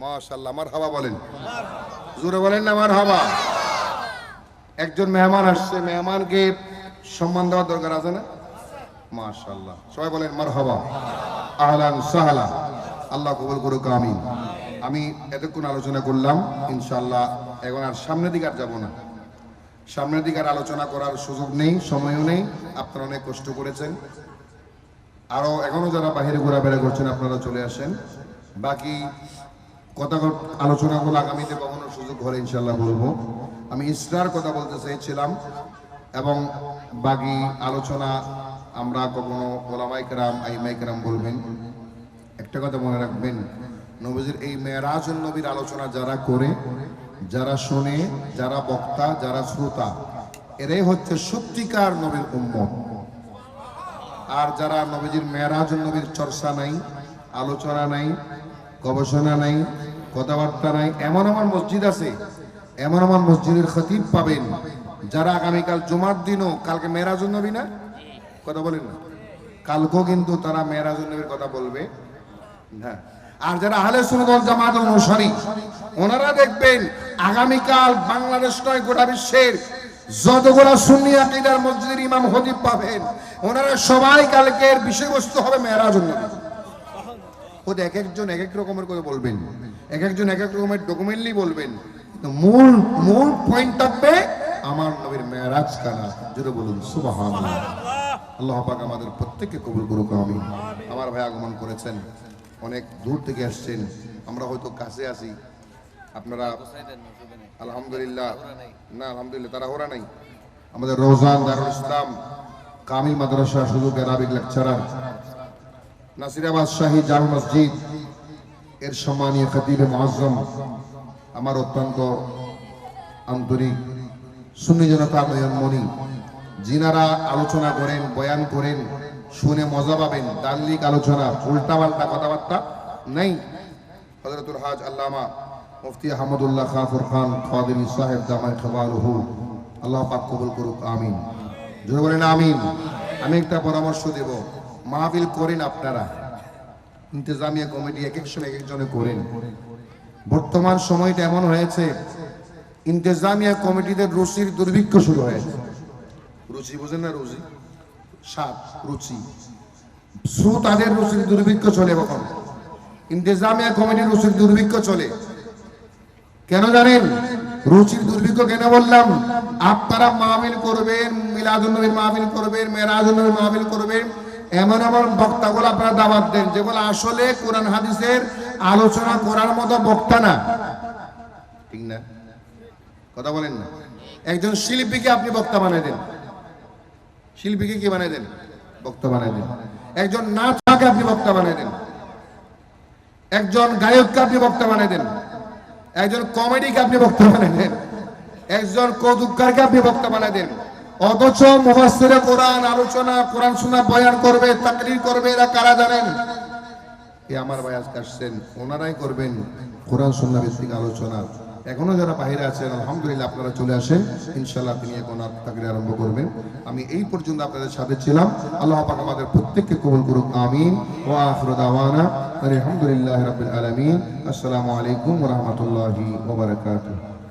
মাশাআল্লাহ মারহাবা বলেন জোরে বলেন না মারহাবা একজন মেহমান আসছে মেহমানকে সম্মান দেওয়ার দরকার আছে না মাশাআল্লাহ সবাই বলেন মারহাবা আহলান সাহলা আল্লাহ কবুল করুক আমিন আমি এতক্ষণ আলোচনা করলাম ইনশাআল্লাহ এখন আর সামনের দিকে আর যাব না সামনের দিকে আর আলোচনা করার সুযোগ নেই সময়ও নেই আপনারা অনেক কষ্ট করেছেন আরো এখনো যারা বাইরে ঘোরাফেরা করছেন আপনারা চলে আসেন বাকি কথা আলোচনাগুলো আগামীতে কখনো সুযোগ হলে ইনশাআল্লাহ বলবো আমি ইসরার কথা বলতে চাইছিলাম এবং বাকি আলোচনা আমরা কখনো ওলামায়ে কেরাম আইমায়ে কেরাম বলবেন একটা কথা মনে রাখবেন নবীজির এই মেরাজুন নবীর আলোচনা যারা করে যারা শুনে যারা বক্তা যারা শ্রোতা এরাই হচ্ছে সত্যিকার নবীর উম্মত আর যারা নবীজির মেরাজুন নবীর চর্চা নাই আলোচনা নাই গবেষণা নাই কথাবার্তা নাই এমন আমার মসজিদ আছে এমন আমার মসজিদের খতিব পাবেন যারা আগামীকাল জুমার দিনও কালকে মেরাজুন নবী না কথা বলেন না কালকেও কিন্তু তারা মেরাজুন নবীর কথা বলবে না আর যারা আহলে সুন্নাত ওয়াল জামাতের অনুসারী ওনারা দেখবেন আগামীকাল বাংলাদেশ নয় গোটা বিশ্বের যতগুলো সুন্নি আকীদার মসজিদের ইমাম খতিব পাবেন ওনারা সবাই কালকের বিষয়বস্তু হবে মেরাজুন নবী ওদের এক একজন এক এক রকমের করে বলবেন এক একজন এক এক রকমের ডকুমেন্টলি বলবেন মূল মূল পয়েন্ট থাকবে আমার নবীর মেরাজ কানা যেটা বলুন সুবহানাল্লাহ আল্লাহ পাক আমাদের প্রত্যেককে কবুল করুক আমিন আমার ভাই আগমন করেছেন অনেক দূর থেকে আসছেন আমরা হয়তো কাছে আছি আপনারা আলহামদুলিল্লাহ না আলহামদুলিল্লাহ তারা ওরা নাই আমাদের রওজান দারুল ইসলাম কামিল মাদ্রাসা সুযোগ আরবিক লেকচারার নাসিরাবাদ শাহী জামে মসজিদ এর সম্মানীয় খতিব মুআজ্জম আমার অত্যন্ত আন্তরিক সুন্নি জনতা মনি যিনারা আলোচনা করেন বয়ান করেন শুনে মজা পাবেন দার্লিক আলোচনা উল্টাপাল্টা কথাবার্তা নেই হযরতুল হাজ আল্লামা মুফতি আহমদুল্লাহ খান ফুরকান কাদেরী সাহেব দামায়ে খবারুহু আল্লাহ পাক কবুল করুক আমিন জোরে বলেন আমিন আমি একটা পরামর্শ দেব মাহফিল করেন আপনারা ইন্তেজামিয়া কমিটি এক এক সময় এক একজনে করেন বর্তমান সময়টা এমন হয়েছে ইন্তেজামিয়া কমিটিদের রুচির দুর্ভিক্ষ শুরু হয়েছে রুচি বুঝেন না স্বাদ, রুচি। তাদের রুচির দুর্ভিক্ষ চলে কখন? ইন্তেজামিয়া কমিটির রুচির দুর্ভিক্ষ চলে। কেন জানেন রুচির দুর্ভিক্ষ কেন বললাম? আপনারা মাহফিল করবেন, মিলাদুন নবীর মাহফিল করবেন, মেরাজুন নবীর মাহফিল করবেন, এমন এমন বক্তাগুলো আপনারা দাওয়াত দেন যেগুলো আসলে কোরআন হাদিসের আলোচনা করার মতো বক্তা না, ঠিক না? কথা বলেন না? একজন শিল্পীকে আপনি বক্তা বানাই দেন, শিল্পীকে কি বানাই দেন? বক্তা বানাই দেন। একজন নাচকে আপনি বক্তা বানাই দেন, একজন গায়ককে আপনি বক্তা বানাই দেন, একজন কমেডিকে আপনি বক্তা বানাই দেন, একজন কৌতুককারকে আপনি বক্তা বানাই দেন। অথচ মুফাসসিরে কোরআন আলোচনা, কোরআন শোনা, বয়ান করবে, তাকরীর করবে, এরা কারা জানেন? এই আমার ভাই আজকে আসছেন, ওনারাই করবেন কোরআন সুন্নাহ ভিত্তিক আলোচনা। এখনো যারা বাইরে আছেন আলহামদুলিল্লাহ আপনারা চলে আসেন, ইনশাআল্লাহ তিনি এখন তাকরীর আরম্ভ করবেন। আমি এই পর্যন্ত আপনাদের সাথে ছিলাম। আল্লাহ পাক আমাদের প্রত্যেককে কবুল করুক, আমিন। ওয়া আখিরু দাওয়ানা আলহামদুলিল্লাহি রাব্বিল আলামিন। আসসালামু আলাইকুম ওয়া রাহমাতুল্লাহি ওয়া বারাকাতুহু।